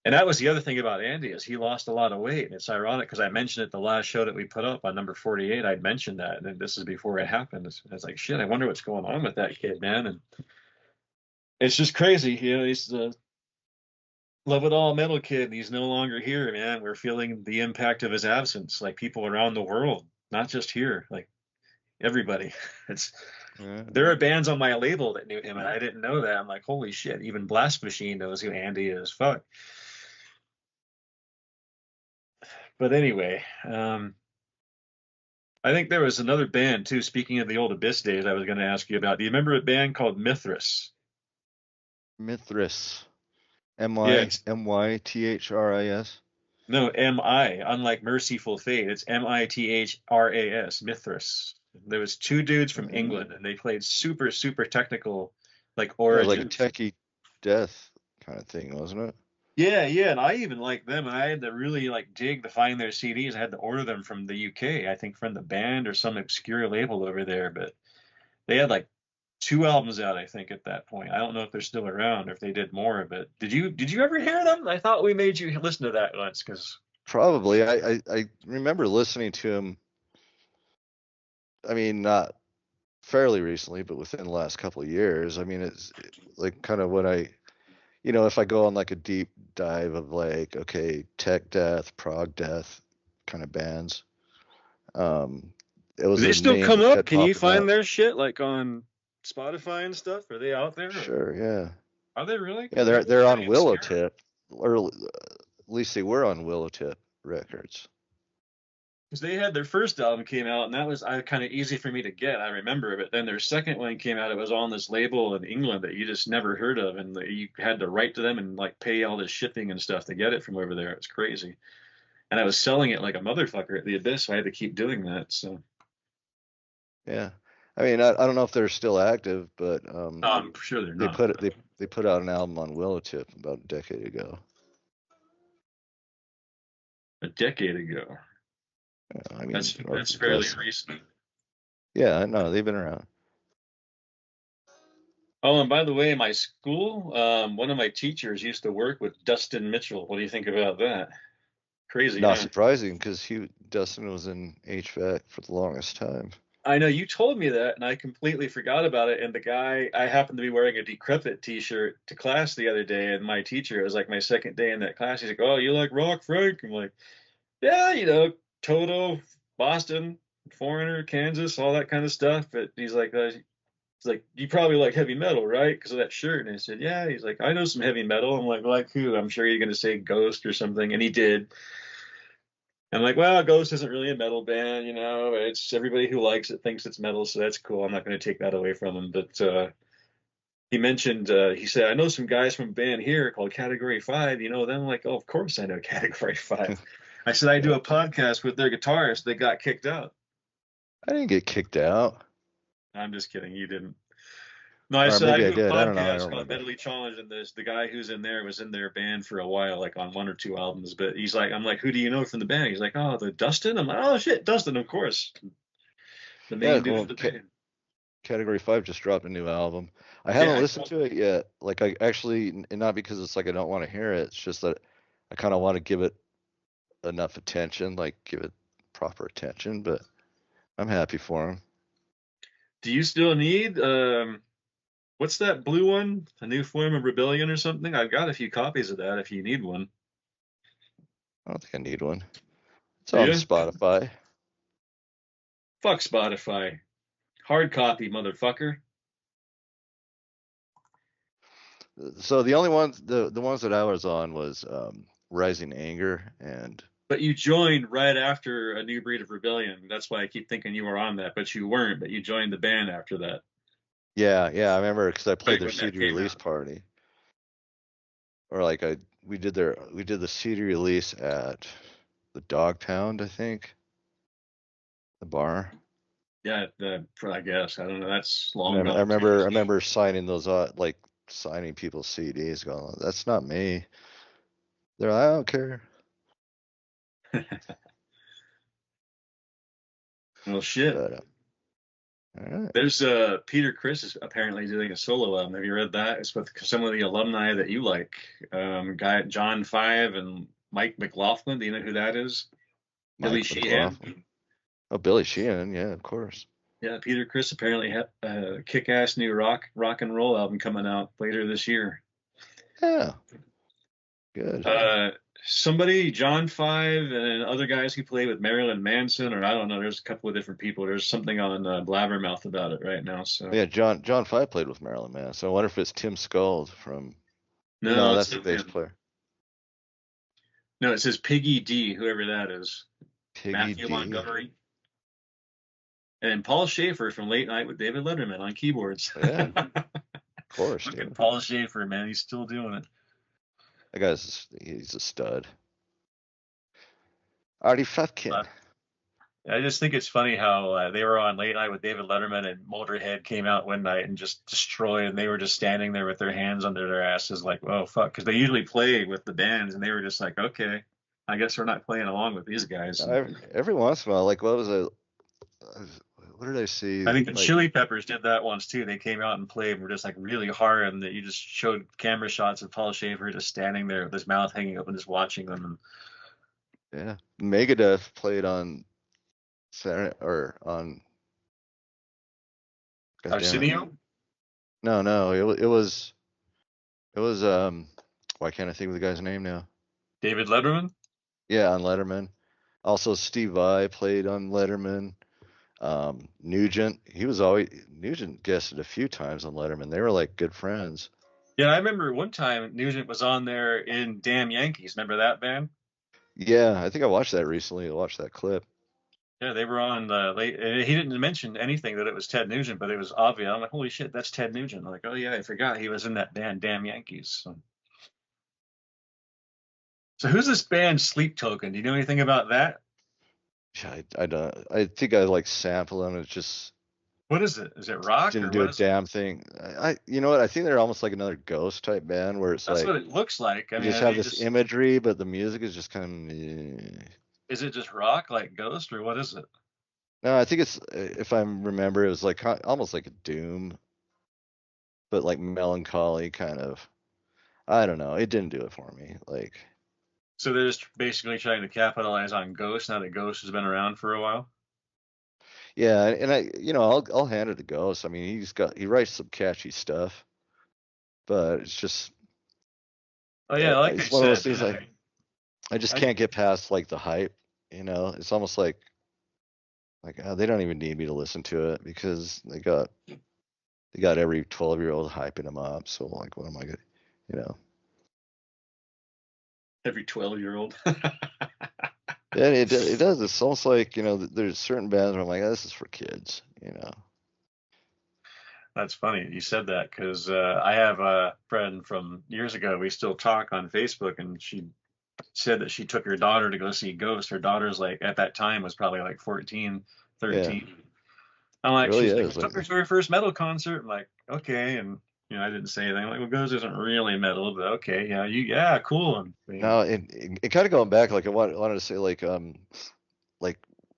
And that was the other thing about Andy is he lost a lot of weight. And it's ironic because I mentioned it the last show that we put up on number 48. I'd mentioned that, and this is before it happened. I was like, shit, I wonder what's going on with that kid, man. And it's just crazy. He's the love it all metal kid, and he's no longer here, man. We're feeling the impact of his absence, like people around the world, not just here, like everybody. It's Yeah. there are bands on my label that knew him, and I didn't know that. I'm like, holy shit, even Blast Machine knows who Andy is. Fuck. But anyway, I think there was another band too. Speaking of the old Abyss days, I was going to ask you about. Do you remember a band called Mithras? Mithras. Yeah, Mythris. no, M-I. Unlike Merciful Fate, it's Mithras. Mithras. There was two dudes from England, and they played super super technical, like Yeah, it was like a Origin. techie death kind of thing, wasn't it? Yeah, yeah, and I even liked them, and I had to really like dig to find their CDs. I had to order them from the UK, I think from the band or some obscure label over there, but they had like two albums out, I think, at that point. I don't know if they're still around or if they did more, but did you ever hear them? I thought we made you listen to that once because Probably. I remember listening to him. I mean, not fairly recently, but within the last couple of years. I mean, it's like kind of when if I go on like a deep dive of like, okay, tech death, prog death kind of bands, it do was they a still name come that up? kept Can you popping find up. their shit like on Spotify and stuff? Are they out there? Or Sure, yeah. are they really? Yeah, Because they're they're kind on of obscure. Willowtip, or at least they were on Willowtip Records. Because they had their first album came out, and that was kind of easy for me to get. I remember it. But then their second one came out. It was on this label in England that you just never heard of, and you had to write to them and like pay all this shipping and stuff to get it from over there. It was crazy. And I was selling it like a motherfucker at the Abyss, so I had to keep doing that. So Yeah. I mean, I don't know if they're still active, but I'm sure they're they not. put they put out an album on Willowtip about a decade ago. A decade ago. Yeah, I mean, or That's fairly less. recent. Yeah, no, they've been around. Oh, and by the way, my school, one of my teachers used to work with Dustin Mitchell. What do you think about that? Crazy, Not huh? surprising because Dustin was in HVAC for the longest time. I know you told me that, and I completely forgot about it. And the guy, I happened to be wearing a Decrepit T-shirt to class the other day, and my teacher, it was like my second day in that class. He's like, "Oh, you like rock, Frank?" I'm like, "Yeah, Toto, Boston, Foreigner, Kansas, all that kind of stuff." But he's like, "You probably like heavy metal, right? Because of that shirt." And I said, "Yeah." He's like, "I know some heavy metal." I'm like who? I'm sure you're gonna say Ghost or something, and he did. I'm like, well, Ghost isn't really a metal band, It's everybody who likes it thinks it's metal, so that's cool. I'm not going to take that away from him. But he mentioned, he said, I know some guys from a band here called Category 5. You know them? I'm like, oh, of course I know Category 5. I said, I do a podcast with their guitarist. They got kicked out. I didn't get kicked out. I'm just kidding. You didn't. No, I Or said, I maybe I do a did. I don't know. I podcast don't called remember. Mentally Challenged, and the guy who's in there was in their band for a while, like on 1 or 2 albums. But he's like, I'm like, who do you know from the band? He's like, oh, the Dustin. I'm like, oh shit, Dustin, of course, the Yeah, main dude well, of the band. Category 5 just dropped a new album. I Yeah, haven't listened to it yet. Like, I actually, and not because it's like I don't want to hear it. It's just that I kind of want to give it enough attention, like give it proper attention. But I'm happy for him. do you still need what's that blue one? A New Form of Rebellion or something? I've got a few copies of that if you need one. I don't think I need one. It's Do on you? Spotify. Fuck Spotify. Hard copy, motherfucker. So the only ones, the ones that I was on was Rising Anger and. But you joined right after A New Breed of Rebellion. That's why I keep thinking you were on that, but you weren't. But you joined the band after that. Yeah, I remember because I played Right their when that CD came release out. party, or like we did the CD release at the Dog Pound, I think, the bar. Yeah, I guess I don't know. That's And long I gone too. remember signing those like signing people's CDs, going, "That's not me." They're like, "I don't care." Well, shit. But all right, There's Peter Criss is apparently doing a solo album. Have you read that? It's with some of the alumni that you like. Guy John Five and Mike McLaughlin. Do you know who that is? Billy Mike Sheehan. McLaughlin. Oh, Billy Sheehan, yeah, of course. Yeah, Peter Criss apparently had a kick-ass new rock and roll album coming out later this year. Yeah, good. Somebody, John Five, and other guys who play with Marilyn Manson, or I don't know. There's a couple of different people. There's something on Blabbermouth about it right now. So Yeah, John Five played with Marilyn Manson. So I wonder if it's Tim Skold from. no, No, it's that's the not bass him. player. No, it says Piggy D, whoever that is. Piggy Matthew D. Montgomery. And Paul Schaefer from Late Night with David Letterman on keyboards. Yeah, of course, Look at dude. Paul Schaefer, man. He's still doing it. That he's a stud. Artie Fufkin. I just think it's funny how they were on Late Night with David Letterman and Motorhead came out one night and just destroyed, and they were just standing there with their hands under their asses like, oh, fuck. Because they usually play with the bands, and they were just like, okay, I guess we're not playing along with these guys. Every once in a while, like what was it? What did I see? I think the Like, Chili Peppers did that once too. They came out and played and were just like really hard, and that you just showed camera shots of Paul Schaefer just standing there with his mouth hanging open, just watching them. yeah, Megadeth played on Saturday or on. God damn it. Arsenio? No, it was why can't I think of the guy's name now? David Letterman? Yeah, on Letterman. Also, Steve Vai played on Letterman. Nugent, Nugent guested a few times on Letterman. They were like good friends. Yeah, I remember one time Nugent was on there in Damn Yankees. Remember that band? Yeah, I think I watched that recently. I watched that clip. Yeah, they were on late. He didn't mention anything that it was Ted Nugent, but it was obvious. I'm like, holy shit, that's Ted Nugent. I'm like, oh yeah, I forgot he was in that band, Damn Yankees. So who's this band Sleep Token? Do you know anything about that? Yeah, I don't. I think I like sample them. It's just What is it? Is it rock or didn't do what a is it? damn thing. You know what? I think they're almost like another Ghost type band where it's That's like what it looks like. I you mean, just are have they this just imagery, but the music is just kind of. is it just rock like Ghost or what is it? No, I think it's if I remember, it was like almost like a Doom, but like melancholy kind of. I don't know. It didn't do it for me. Like, So they're just basically trying to capitalize on Ghost now that Ghost has been around for a while. yeah, and I'll hand it to Ghost. I mean, he writes some catchy stuff, but it's just Oh yeah, like I it's one of those said, things I just I can't get past like the hype. It's almost like they don't even need me to listen to it because they got every 12-year-old hyping them up. So like, what am I gonna, you know? every 12-year-old. Yeah, it does. It's almost like there's certain bands where I'm like, oh, this is for kids. That's funny you said that because I have a friend from years ago. We still talk on Facebook, and she said that she took her daughter to go see Ghost. Her daughter's like at that time was probably like 14, Yeah, 13. I'm like, really she's like, I is. took Like, her to her first metal concert. I'm like, okay, and I didn't say anything. I'm like, well, Ghost isn't really metal, but okay, yeah, yeah, cool. And now, and kind of going back, like wanted to say, like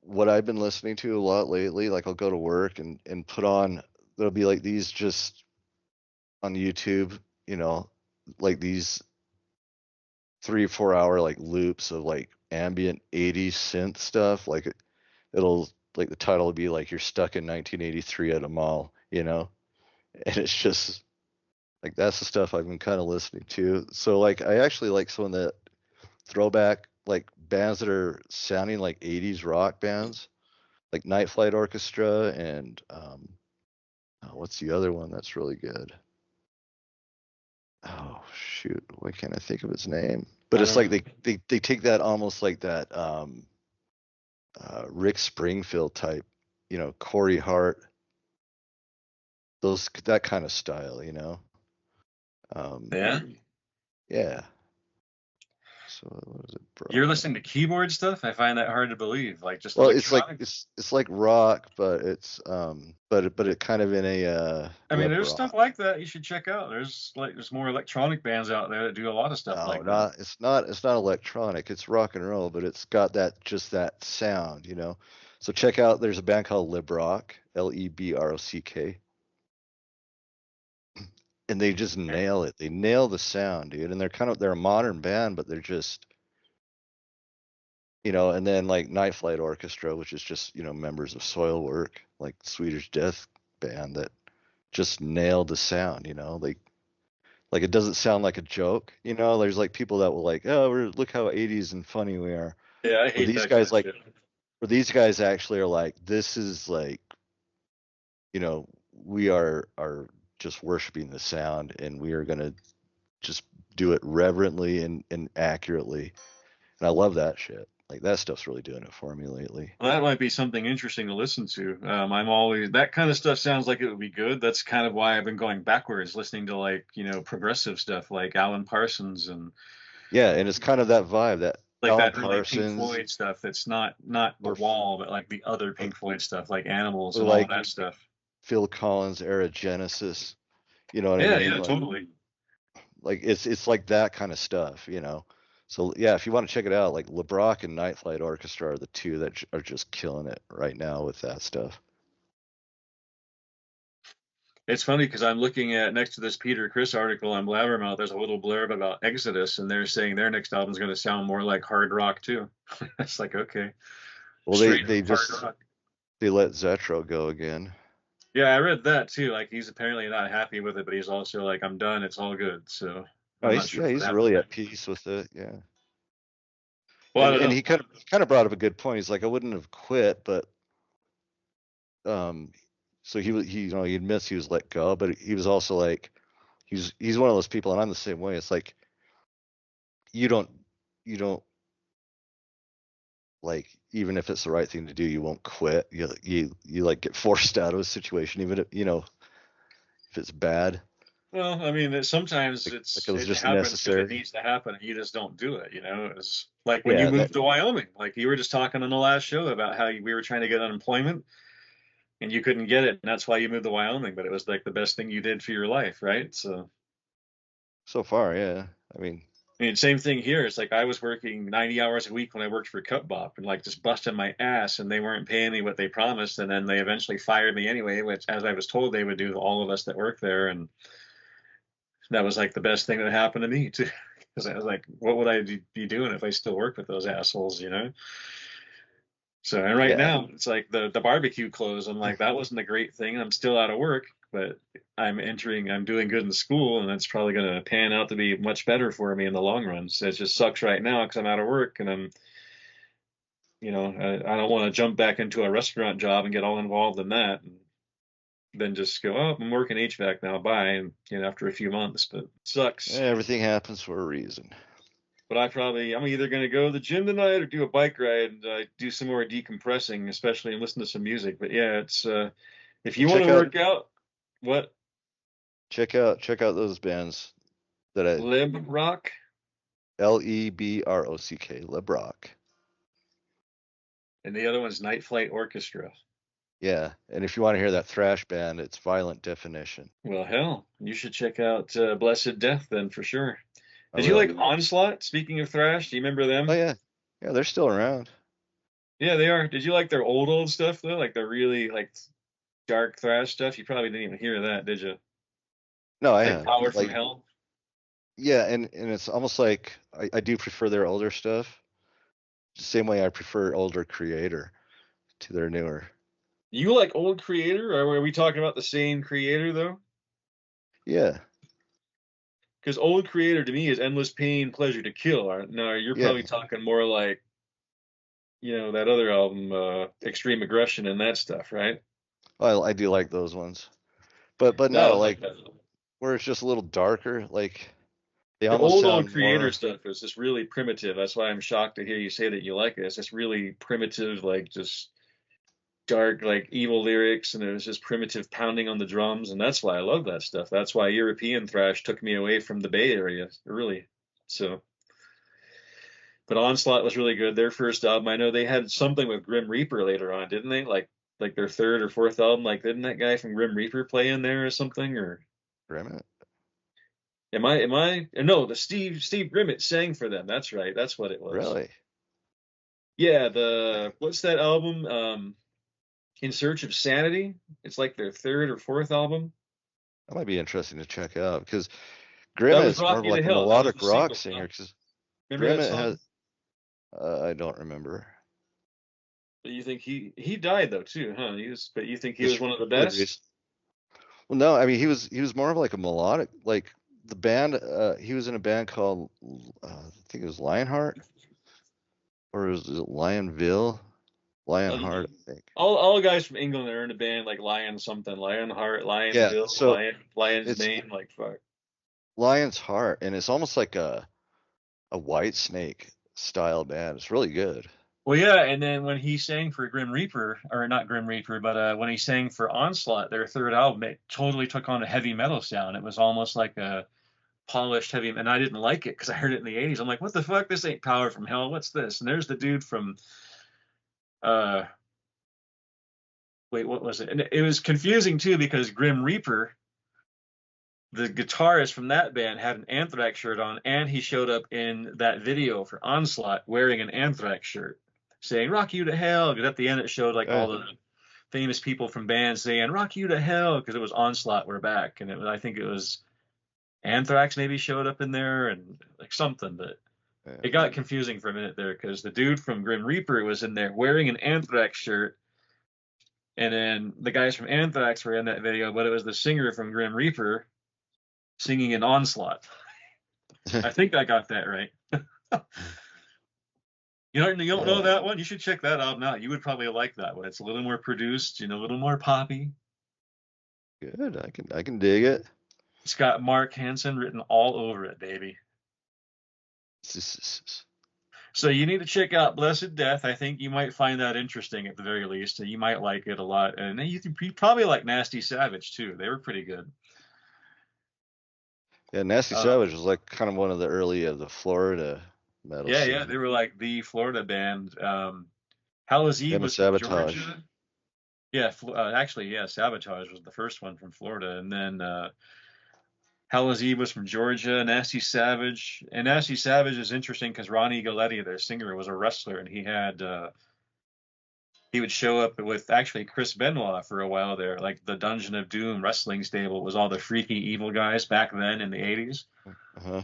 what I've been listening to a lot lately. Like I'll go to work and put on. There'll be like these just on YouTube, you know, like these 3 or 4 hour like loops of like ambient 80s synth stuff. Like it'll like the title will be like you're stuck in 1983 at a mall, you know, and it's just like that's the stuff I've been kind of listening to. So like I actually like some of the throwback like bands that are sounding like 80s rock bands, like Night Flight Orchestra and what's the other one that's really good? Oh shoot, why can't I think of his name? But I it's don't like know. they take that almost like that Rick Springfield type, you know, Corey Hart, those that kind of style, you know. Um, Yeah, yeah. So what is it, you're bro? listening to keyboard stuff. I find that hard to believe. Like just Well, it's like electronic. it's like rock, but it's but it kind of in a I mean, lip there's stuff rock. like that you should check out. There's more electronic bands out there that do a lot of stuff No, like that. not it's not electronic. It's rock and roll, but it's got that just that sound, you know. So check out there's a band called Librock, Lebrock, and they just Okay. nail it. They nail the sound, dude. And they're a modern band, but they're just you know, and then like Night Flight Orchestra, which is just, you know, members of Soilwork, like Swedish death band that just nailed the sound, you know, like it doesn't sound like a joke, you know. There's like people that will like, oh, look how 80s and funny we are. Yeah, I Where hate these that kind guys of like, shit. where these guys actually are like, this is like, you know, we are just worshiping the sound, and we are gonna just do it reverently and accurately. And I love that shit. Like that stuff's really doing it for me lately. Well, that might be something interesting to listen to. I'm always that kind of stuff sounds like it would be good. That's kind of why I've been going backwards, listening to like progressive stuff like Alan Parsons and Yeah, and it's kind of that vibe, that like Alan that early Pink Parsons Floyd stuff. That's not The or Wall, but like the other or, Pink Floyd stuff, like Animals or and all like that stuff. Phil Collins era Genesis. You know what I Yeah, mean? yeah, totally. Like it's like that kind of stuff, you know. So yeah, if you want to check it out, like LeBrock and Night Flight Orchestra are the two that are just killing it right now with that stuff. It's funny because I'm looking at next to this Peter Criss article on Blabbermouth. There's a little blurb about Exodus, and they're saying their next album is going to sound more like hard rock too. It's like okay, Well, straight they hard just rock. they let Zetro go again. Yeah, I read that too. Like he's apparently not happy with it, but he's also like, I'm done. It's all good. So Oh, I'm not sure what he's happened really there. at peace with it. Yeah, Well, I don't and know. he kind of brought up a good point. He's like, I wouldn't have quit, but so he you know he admits he was let go, but he was also like he's one of those people, and I'm the same way. It's like you don't you don't like even if it's the right thing to do, you won't quit. You like get forced out of a situation, even if you know if it's bad. Well, I mean, sometimes Like it was it just happens because it necessary. needs to happen, and you just don't do it. It's like when you Yeah, that moved to Wyoming. Like you were just talking on the last show about how we were trying to get unemployment, and you couldn't get it, and that's why you moved to Wyoming. But it was like the best thing you did for your life, right? So. so far, yeah. I mean, I mean, same thing here. It's like I was working 90 hours a week when I worked for Cut Bop and like just busting my ass, and they weren't paying me what they promised. And then they eventually fired me anyway, which, as I was told, they would do to all of us that work there. And that was like the best thing that happened to me, too. Because I was like, what would I be doing if I still worked with those assholes? So, and right yeah, now, it's like the barbecue closed. I'm like, that wasn't a great thing. I'm still out of work, but I'm doing good in school, and that's probably going to pan out to be much better for me in the long run. So it just sucks right now because I'm out of work, and I don't want to jump back into a restaurant job and get all involved in that, and then just go, oh, I'm working HVAC now, bye, and after a few months, but it sucks. everything happens for a reason. But I'm either going to go to the gym tonight or do a bike ride and do some more decompressing, especially and listen to some music. But yeah, it's if Well, you want check to out work out, What? Check out those bands that I Lib rock? Lebrock, Lebrock. And the other one's Night Flight Orchestra. Yeah, and if you want to hear that thrash band, it's Violent Definition. Well, hell, you should check out Blessed Death then for sure. I Did you will. like Onslaught? Speaking of thrash, do you remember Oh them? yeah, yeah, they're still around. Yeah, they are. Did you like their old stuff though? Like the really like dark thrash stuff? You probably didn't even hear that, did you? No, I Like have. Power from Like, Hell? yeah, and it's almost like I do prefer their older stuff. The same way I prefer older Creator to their newer. You like old Creator, or are we talking about the same Creator though? Yeah, Because old Creator to me is Endless Pain, Pleasure to Kill. Now you're yeah. probably talking more like, that other album, Extreme Aggression and that stuff, right? I do like those ones, but No, I no, don't like like that. where it's just a little darker. Like they The almost old sound Creator more. stuff is just really primitive. That's why I'm shocked to hear you say that you like it. It's just really primitive, like just dark, like evil lyrics, and it was just primitive pounding on the drums, and that's why I love that stuff. That's why European thrash took me away from the Bay Area, really. So, but Onslaught was really good. Their first album, I know they had something with Grim Reaper later on, didn't they? Like their third or fourth album, like didn't that guy from Grim Reaper play in there or something? Or Grimmett. am I? No, the Steve Grimmett sang for them. That's right. That's what it was. Really? Yeah, what's that album? In Search of Sanity. It's like their third or fourth album. That might be interesting to check out because That was Grimmett's more Rock of You to like a Hell. That was the melodic rock single, huh? singer. Because Remember that Grimmett has, song? I don't remember. But you think he died though too, huh? But you think he was Just one of the really best? well, no, I mean he was more of like a melodic, like the band. He was in a band called I think it was Lionheart, or was it Lionville? Uh, Lionheart, I think. all guys from England are in a band like Lion something, Lionheart, Yeah, Lionville, so Lion's it's Mane, like fuck. Lion's Heart, and it's almost like a White Snake style band. It's really good. Well, yeah, and then when he sang for Grim Reaper, or not Grim Reaper, but when he sang for Onslaught, their third album, it totally took on a heavy metal sound. It was almost like a polished heavy, and I didn't like it because I heard it in the '80s. I'm like, what the fuck? This ain't Power from Hell. What's this? And there's the dude from uh, wait, what was it? And it was confusing too because Grim Reaper, the guitarist from that band, had an Anthrax shirt on, and he showed up in that video for Onslaught wearing an Anthrax shirt, saying "Rock You to Hell." Because at the end it showed like Uh, all the famous people from bands saying "Rock You to Hell" because it was Onslaught, we're back, and I think it was Anthrax maybe showed up in there and like something, but yeah. it got confusing for a minute there because the dude from Grim Reaper was in there wearing an Anthrax shirt, and then the guys from Anthrax were in that video, but it was the singer from Grim Reaper singing in Onslaught. I think I got that right. You don't know Yeah, that one? You should check that album out. You would probably like that one. It's a little more produced, a little more poppy. good. I can dig it. It's got Mark Hansen written all over it, baby. So you need to check out Blessed Death. I think you might find that interesting at the very least. You might like it a lot. And you probably like Nasty Savage too. They were pretty good. Yeah, Nasty Uh, Savage was like kind of one of the early of the Florida metal yeah, scene. they were like the Florida band. Hallow Them and was from Sabotage. Georgia. Yeah, actually, yeah, Sabotage was the first one from Florida, and then Hallow was from Georgia. Nasty Savage, and Nasty Savage is interesting because Ronnie Galletti, their singer, was a wrestler, and he would show up with actually Chris Benoit for a while there, like the Dungeon of Doom wrestling stable was all the freaky evil guys back then in the '80s. Uh-huh.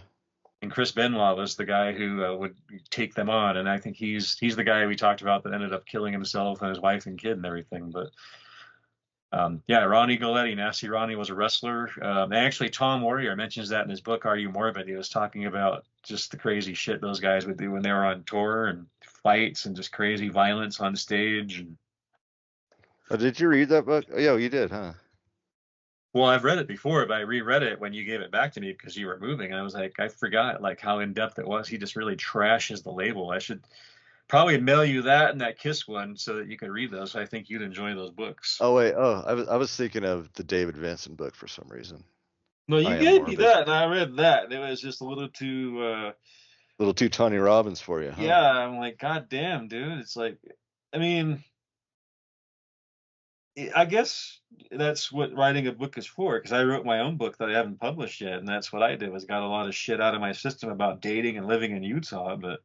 And Chris Benoit was the guy who would take them on, and I think he's the guy we talked about that ended up killing himself and his wife and kid and everything. But yeah, Ronnie Galletti, Nasty Ronnie was a wrestler. Actually, Tom Warrior mentions that in his book, Are You Morbid? He was talking about just the crazy shit those guys would do when they were on tour and fights and just crazy violence on stage. And Oh, did you read that book? Oh, yeah, you did, huh? well, I've read it before, but I reread it when you gave it back to me because you were moving. And I was like, I forgot like how in depth it was. He just really trashes the label. probably mail you that and that Kiss one so that you could read those. I think you'd enjoy those books. Oh wait, I was thinking of the David Vincent book for some reason. No, you I Am gave me Morbid. that, and I read that, and it was just a little too. A little too Tony Robbins for you, huh? Yeah, I'm like, God damn, dude. It's like, I mean, I guess that's what writing a book is for, because I wrote my own book that I haven't published yet, and that's what I did, was got a lot of shit out of my system about dating and living in Utah. But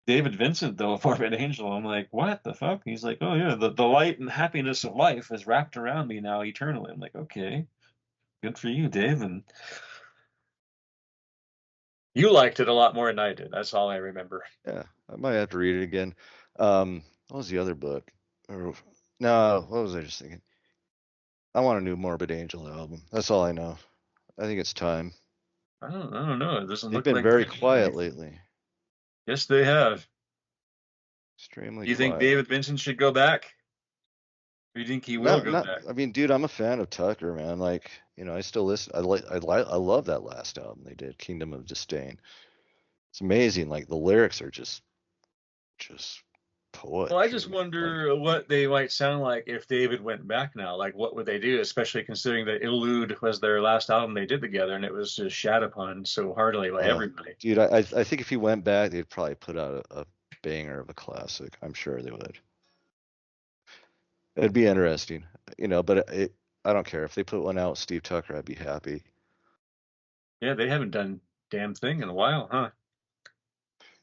David Vincent, though, Morbid Angel, I'm like, what the fuck? He's like, oh yeah, the light and happiness of life is wrapped around me now eternally. I'm like, okay, good for you, Dave. And you liked it a lot more than I did. That's all I remember. Yeah, I might have to read it again. What was the other book? Or, no, what was I just thinking? I want a new Morbid Angel album. That's all I know. I think it's time. I don't know. It doesn't They've look been like very quiet lately. Yes, they have. Extremely Do you think quiet. David Vincent should go back? Or do you think he will go back? I mean, dude, I'm a fan of Tucker, man. Like, I still listen. I love that last album they did, Kingdom of Disdain. It's amazing. Like the lyrics are just poetry. Well, I just wonder what they might sound like if David went back now. Like, what would they do, especially considering that Illude was their last album they did together, and it was just shat upon so heartily by everybody. Dude, I think if he went back, they'd probably put out a banger of a classic. I'm sure they would. It'd be interesting, but I don't care. If they put one out with Steve Tucker, I'd be happy. Yeah, they haven't done damn thing in a while, huh?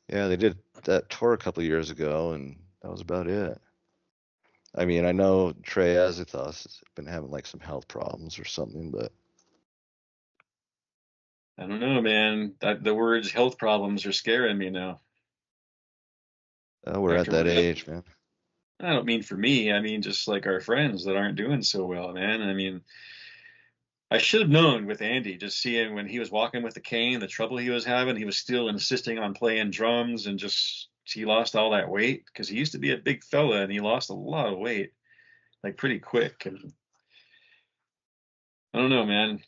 Yeah, they did that tour a couple of years ago, and that was about it. I mean, I know Trey Azathoth has been having like some health problems or something, but I don't know, man. The words health problems are scaring me now. we're at that age, man. I don't mean for me. I mean just like our friends that aren't doing so well, man. I mean, I should have known with Andy, just seeing when he was walking with the cane, the trouble he was having. He was still insisting on playing drums, and just he lost all that weight, because he used to be a big fella and he lost a lot of weight like pretty quick. And I don't know, man.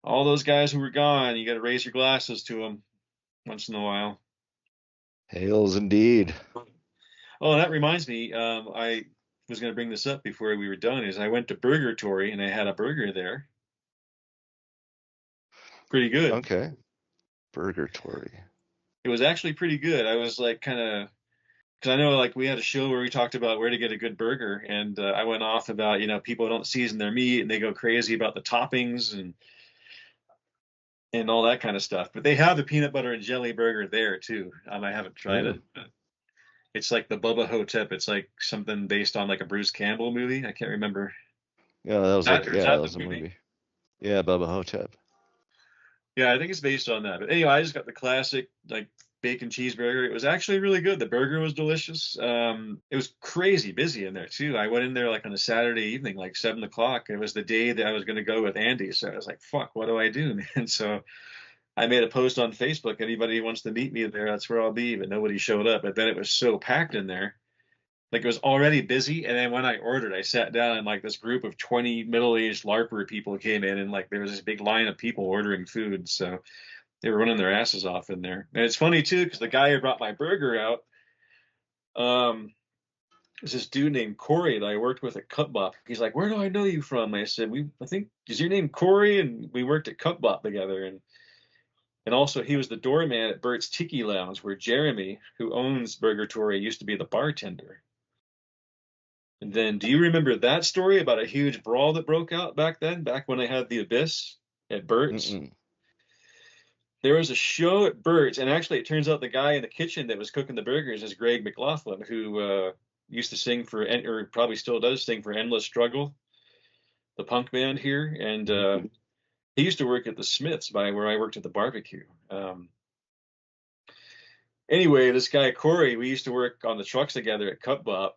All those guys who were gone, you got to raise your glasses to them once in a while. Hails indeed. Oh, that reminds me. I was going to bring this up before we were done. Is I went to Burgertory and I had a burger there. Pretty good. Okay. Burgertory. It was actually pretty good. I was like kind of, because I know like we had a show where we talked about where to get a good burger, and I went off about people don't season their meat and they go crazy about the toppings and all that kind of stuff. But they have the peanut butter and jelly burger there too. I haven't tried it. But it's like the Bubba Hotep. It's like something based on like a Bruce Campbell movie. I can't remember. Yeah, that was that was a movie. Yeah, Bubba Hotep. Yeah, I think it's based on that. But anyway, I just got the classic like bacon cheeseburger. It was actually really good. The burger was delicious. It was crazy busy in there too. I went in there like on a Saturday evening, like 7 o'clock. It was the day that I was going to go with Andy. So I was like, fuck, what do I do, man? So I made a post on Facebook. Anybody who wants to meet me there, that's where I'll be. But nobody showed up. But then it was so packed in there. Like it was already busy. And then when I ordered, I sat down and like this group of 20 middle-aged LARPer people came in, and like there was this big line of people ordering food. So they were running their asses off in there. And it's funny too, because the guy who brought my burger out, is this dude named Corey that I worked with at Cutbop. He's like, "Where do I know you from?" I said, I think, is your name Corey? And we worked at Cutbop together. And also he was the doorman at Bert's Tiki Lounge, where Jeremy, who owns Burgertory, used to be the bartender. And then, do you remember that story about a huge brawl that broke out back then, back when I had the Abyss at Bert's? There was a show at Bert's, and actually it turns out the guy in the kitchen that was cooking the burgers is Greg McLaughlin, who used to sing for, or probably still does sing for, Endless Struggle, the punk band here. And he used to work at the Smiths, by where I worked at the barbecue. Anyway, this guy Corey, we used to work on the trucks together at Cutbop,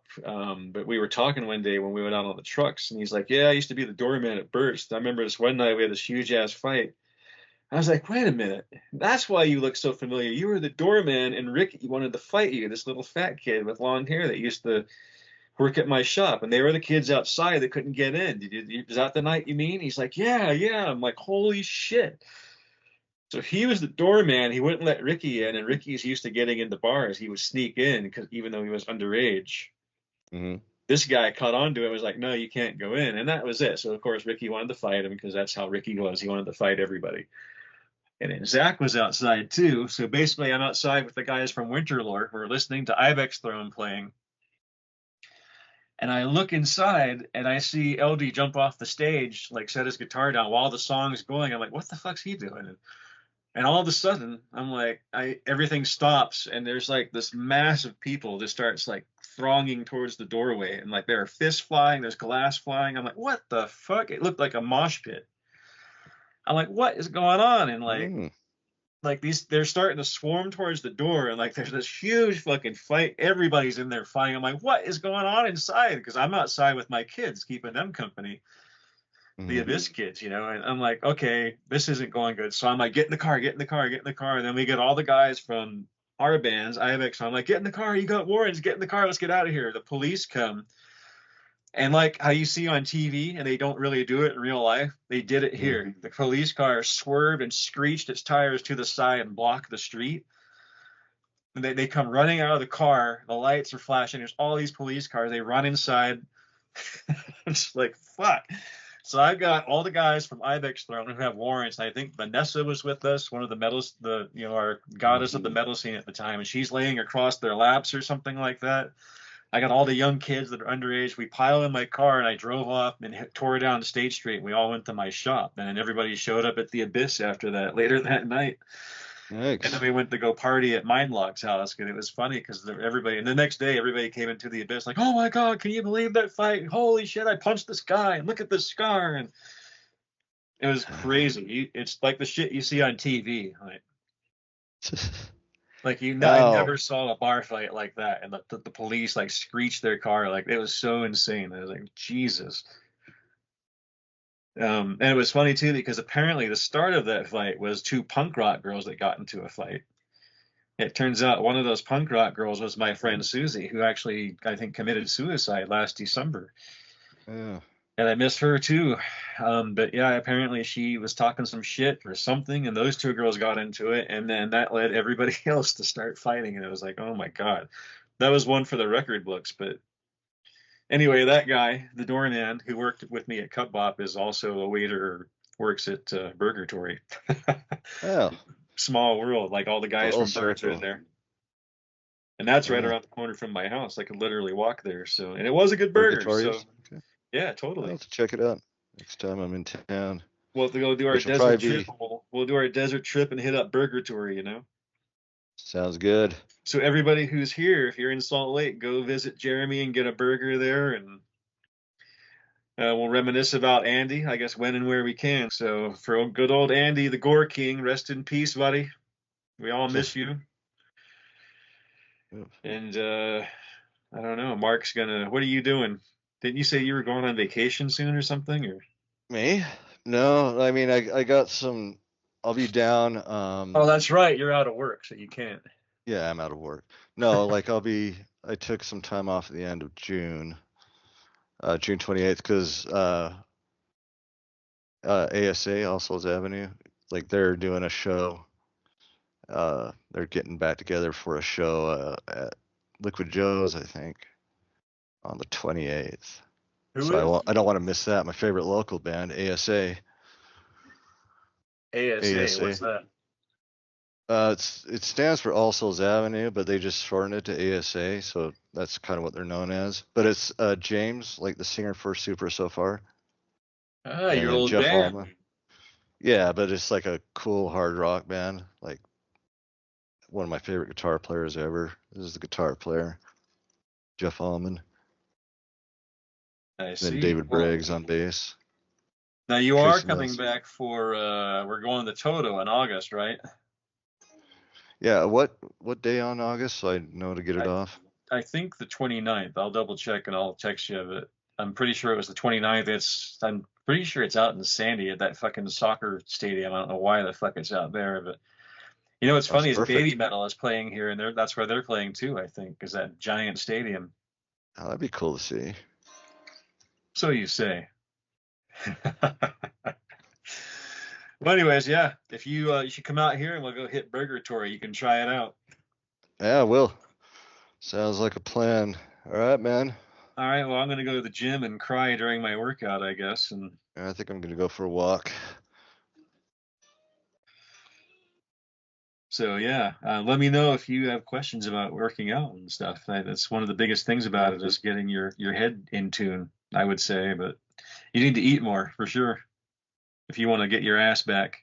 but we were talking one day when we went out on the trucks, and he's like, "Yeah, I used to be the doorman at Bert's. I remember this one night we had this huge ass fight." I was like, "Wait a minute, that's why you look so familiar. You were the doorman, and Ricky wanted to fight you, this little fat kid with long hair that used to work at my shop, and they were the kids outside that couldn't get in. Is that the night you mean?" He's like, "Yeah, yeah." I'm like, "Holy shit." So he was the doorman. He wouldn't let Ricky in, and Ricky's used to getting into bars. He would sneak in because even though he was underage, this guy caught on to it. Was like, no, you can't go in, and that was it. So of course Ricky wanted to fight him because that's how Ricky was. He wanted to fight everybody. And then Zach was outside too. So basically, I'm outside with the guys from Winterlore. We're listening to Ibex Throne playing. And I look inside and I see LD jump off the stage, like set his guitar down while the song's going. I'm like, what the fuck's he doing? And all of a sudden, I'm like, everything stops, and there's like this mass of people just starts like thronging towards the doorway, and like there are fists flying, there's glass flying. I'm like, what the fuck? It looked like a mosh pit. I'm like, what is going on? And like they're starting to swarm towards the door, and like there's this huge fucking fight. Everybody's in there fighting. I'm like, what is going on inside? Because I'm outside with my kids, keeping them company. The Abyss kids, you know, and I'm like, okay, this isn't going good. So I'm like, get in the car. And then we get all the guys from our bands, IBEX. So I'm like, get in the car. You got warrants. Get in the car. Let's get out of here. The police come. And like how you see on TV, and they don't really do it in real life, they did it here. The police car swerved and screeched its tires to the side and blocked the street. And they come running out of the car. The lights are flashing. There's all these police cars. They run inside. It's like, fuck. So I've got all the guys from Ibex Throne who have warrants. I think Vanessa was with us, one of the metals, our goddess of the metal scene at the time, and she's laying across their laps or something like that. I got all the young kids that are underage. We pile in my car, and I drove off and tore down State Street. We all went to my shop, and then everybody showed up at the Abyss after that later that night. Nice. And then we went to go party at Mindlock's house, and it was funny because everybody. And the next day, everybody came into the Abyss like, "Oh my God, can you believe that fight? Holy shit! I punched this guy, and look at this scar." And it was crazy. It's like the shit you see on TV. Like I never saw a bar fight like that, and the police like screeched their car. Like it was so insane. I was like, Jesus. And it was funny too because apparently the start of that fight was two punk rock girls that got into a fight. It turns out one of those punk rock girls was my friend Susie, who actually I think committed suicide last December. Yeah. And I miss her too. But yeah, apparently she was talking some shit or something, and those two girls got into it, and then that led everybody else to start fighting. And it was like, oh my God, that was one for the record books. But anyway, that guy, the doorman who worked with me at Cup Bop, is also a waiter, works at Burgatory. Oh. Small world, like all the guys from Burgatory are in there. And that's right around the corner from my house. I could literally walk there. So, and it was a good burger. So, okay. Yeah, totally. I'll have to check it out next time I'm in town. We'll have to go do our desert trip. We'll do our desert trip and hit up Burgatory, you know? Sounds good. So everybody who's here, if you're in Salt Lake, go visit Jeremy and get a burger there, and we'll reminisce about Andy, I guess, when and where we can. So for good old Andy, the Gore King, rest in peace, buddy. We all miss you. And I don't know, Marc's gonna. What are you doing? Didn't you say you were going on vacation soon or something? Or me? No, I mean I got some. I'll be down. Oh, that's right. You're out of work, so you can't. Yeah, I'm out of work. No, like I took some time off at the end of June, June 28th, because ASA, All Souls Avenue, like they're doing a show. They're getting back together for a show at Liquid Joe's, I think, on the 28th. I don't want to miss that. My favorite local band, ASA. ASA, what's that? It stands for All Souls Avenue, but they just shortened it to ASA, so that's kind of what they're known as. But it's James, like the singer for Super So Far. Ah, your old Jeff band. Allman. Yeah, but it's like a cool hard rock band. Like one of my favorite guitar players ever. This is the guitar player, Jeff Allman. I see. Then David Briggs on bass. Now you are coming back for we're going to Toto in August, right? Yeah, what day on August so I know to get it off? I think the 29th. I'll double check and I'll text you, but I'm pretty sure it was the 29th. I'm pretty sure it's out in Sandy at that fucking soccer stadium. I don't know why the fuck it's out there, but you know what's funny is Baby Metal is playing here, and that's where they're playing too, I think, is that giant stadium. Oh, that'd be cool to see. So you say. Well, anyways, yeah. If you should come out here and we'll go hit Burgertory. You can try it out. Yeah, I will. Sounds like a plan. All right, man. All right. Well, I'm gonna go to the gym and cry during my workout, I guess. And I think I'm gonna go for a walk. so yeah, let me know if you have questions about working out and stuff. That's one of the biggest things about it is getting your head in tune, I would say. But you need to eat more for sure if you want to get your ass back.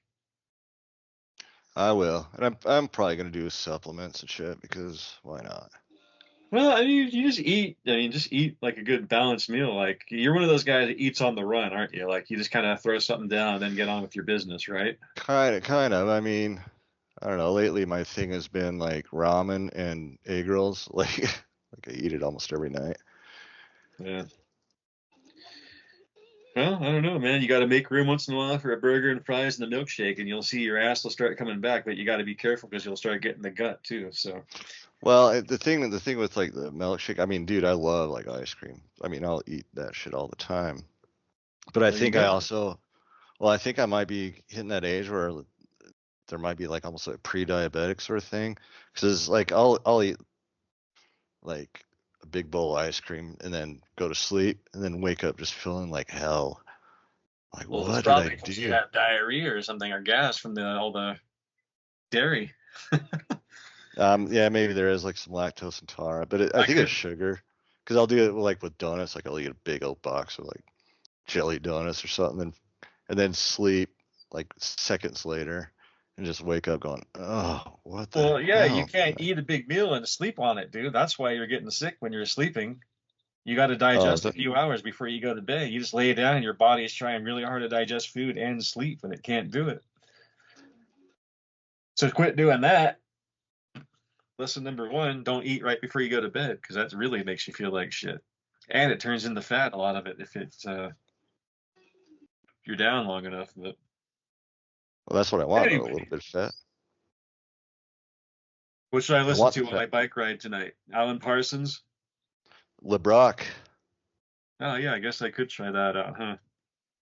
I will, and I'm probably gonna do supplements and shit because why not? Well, I mean, you just eat. I mean, just eat like a good balanced meal. Like you're one of those guys that eats on the run, aren't you? Like you just kind of throw something down and then get on with your business, right? Kind of. I mean, I don't know. Lately, my thing has been like ramen and egg rolls. Like I eat it almost every night. Yeah. Well, I don't know, man. You got to make room once in a while for a burger and fries and a milkshake, and you'll see your ass will start coming back. But you got to be careful because you'll start getting the gut too. So. Well, the thing with like the milkshake, I mean, dude, I love like ice cream. I mean, I'll eat that shit all the time. But I There you think I go. also, well, I think I might be hitting that age where there might be like almost like a pre-diabetic sort of thing. Because like I'll eat like a big bowl of ice cream and then go to sleep and then wake up just feeling like hell. Like, Well, it's what did I probably because you do? have diarrhea or something or gas from all the dairy. Yeah, maybe there is like some lactose intolerant, but I I think it's could. sugar. Because I'll do it like with donuts. Like I'll eat a big old box of like jelly donuts or something, and then sleep like seconds later, and just wake up going, oh, what the Well, yeah, you hell? can't eat a big meal and sleep on it, dude. That's why you're getting sick when you're sleeping. You got to Oh, digest a few hours before you go to bed. You just lay down and your body is trying really hard to digest food and sleep and it can't do it. So quit doing that. Lesson number one, don't eat right before you go to bed because that really makes you feel like shit. And it turns into fat, a lot of it, if you're down long enough. But well, that's what I want, though, a anyway, little bit of fat. what should I I listen want to the on fat. my bike ride tonight? Alan Parsons? LeBrock, Oh, yeah, I guess I could try that out, huh?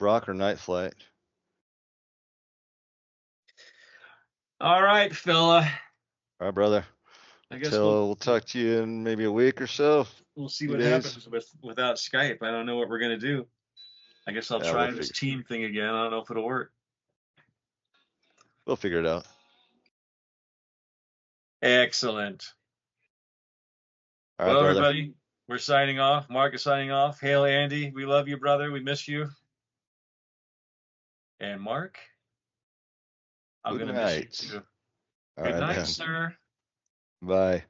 Brock or Night Flight. All right, fella. All right, brother. I guess we'll We'll talk to you in maybe a week or so, we'll see few what days. happens without Skype. I don't know what we're gonna do. I guess I'll Yeah, try this team thing again. I don't know if it'll work. we'll figure it out. Excellent. All right, Well, brother. everybody, we're signing off. Marc is signing off. Hail, Andy. We love you, brother. We miss you. And Marc, I'm Good gonna miss you night. too. All Good right, night, man. sir. Bye.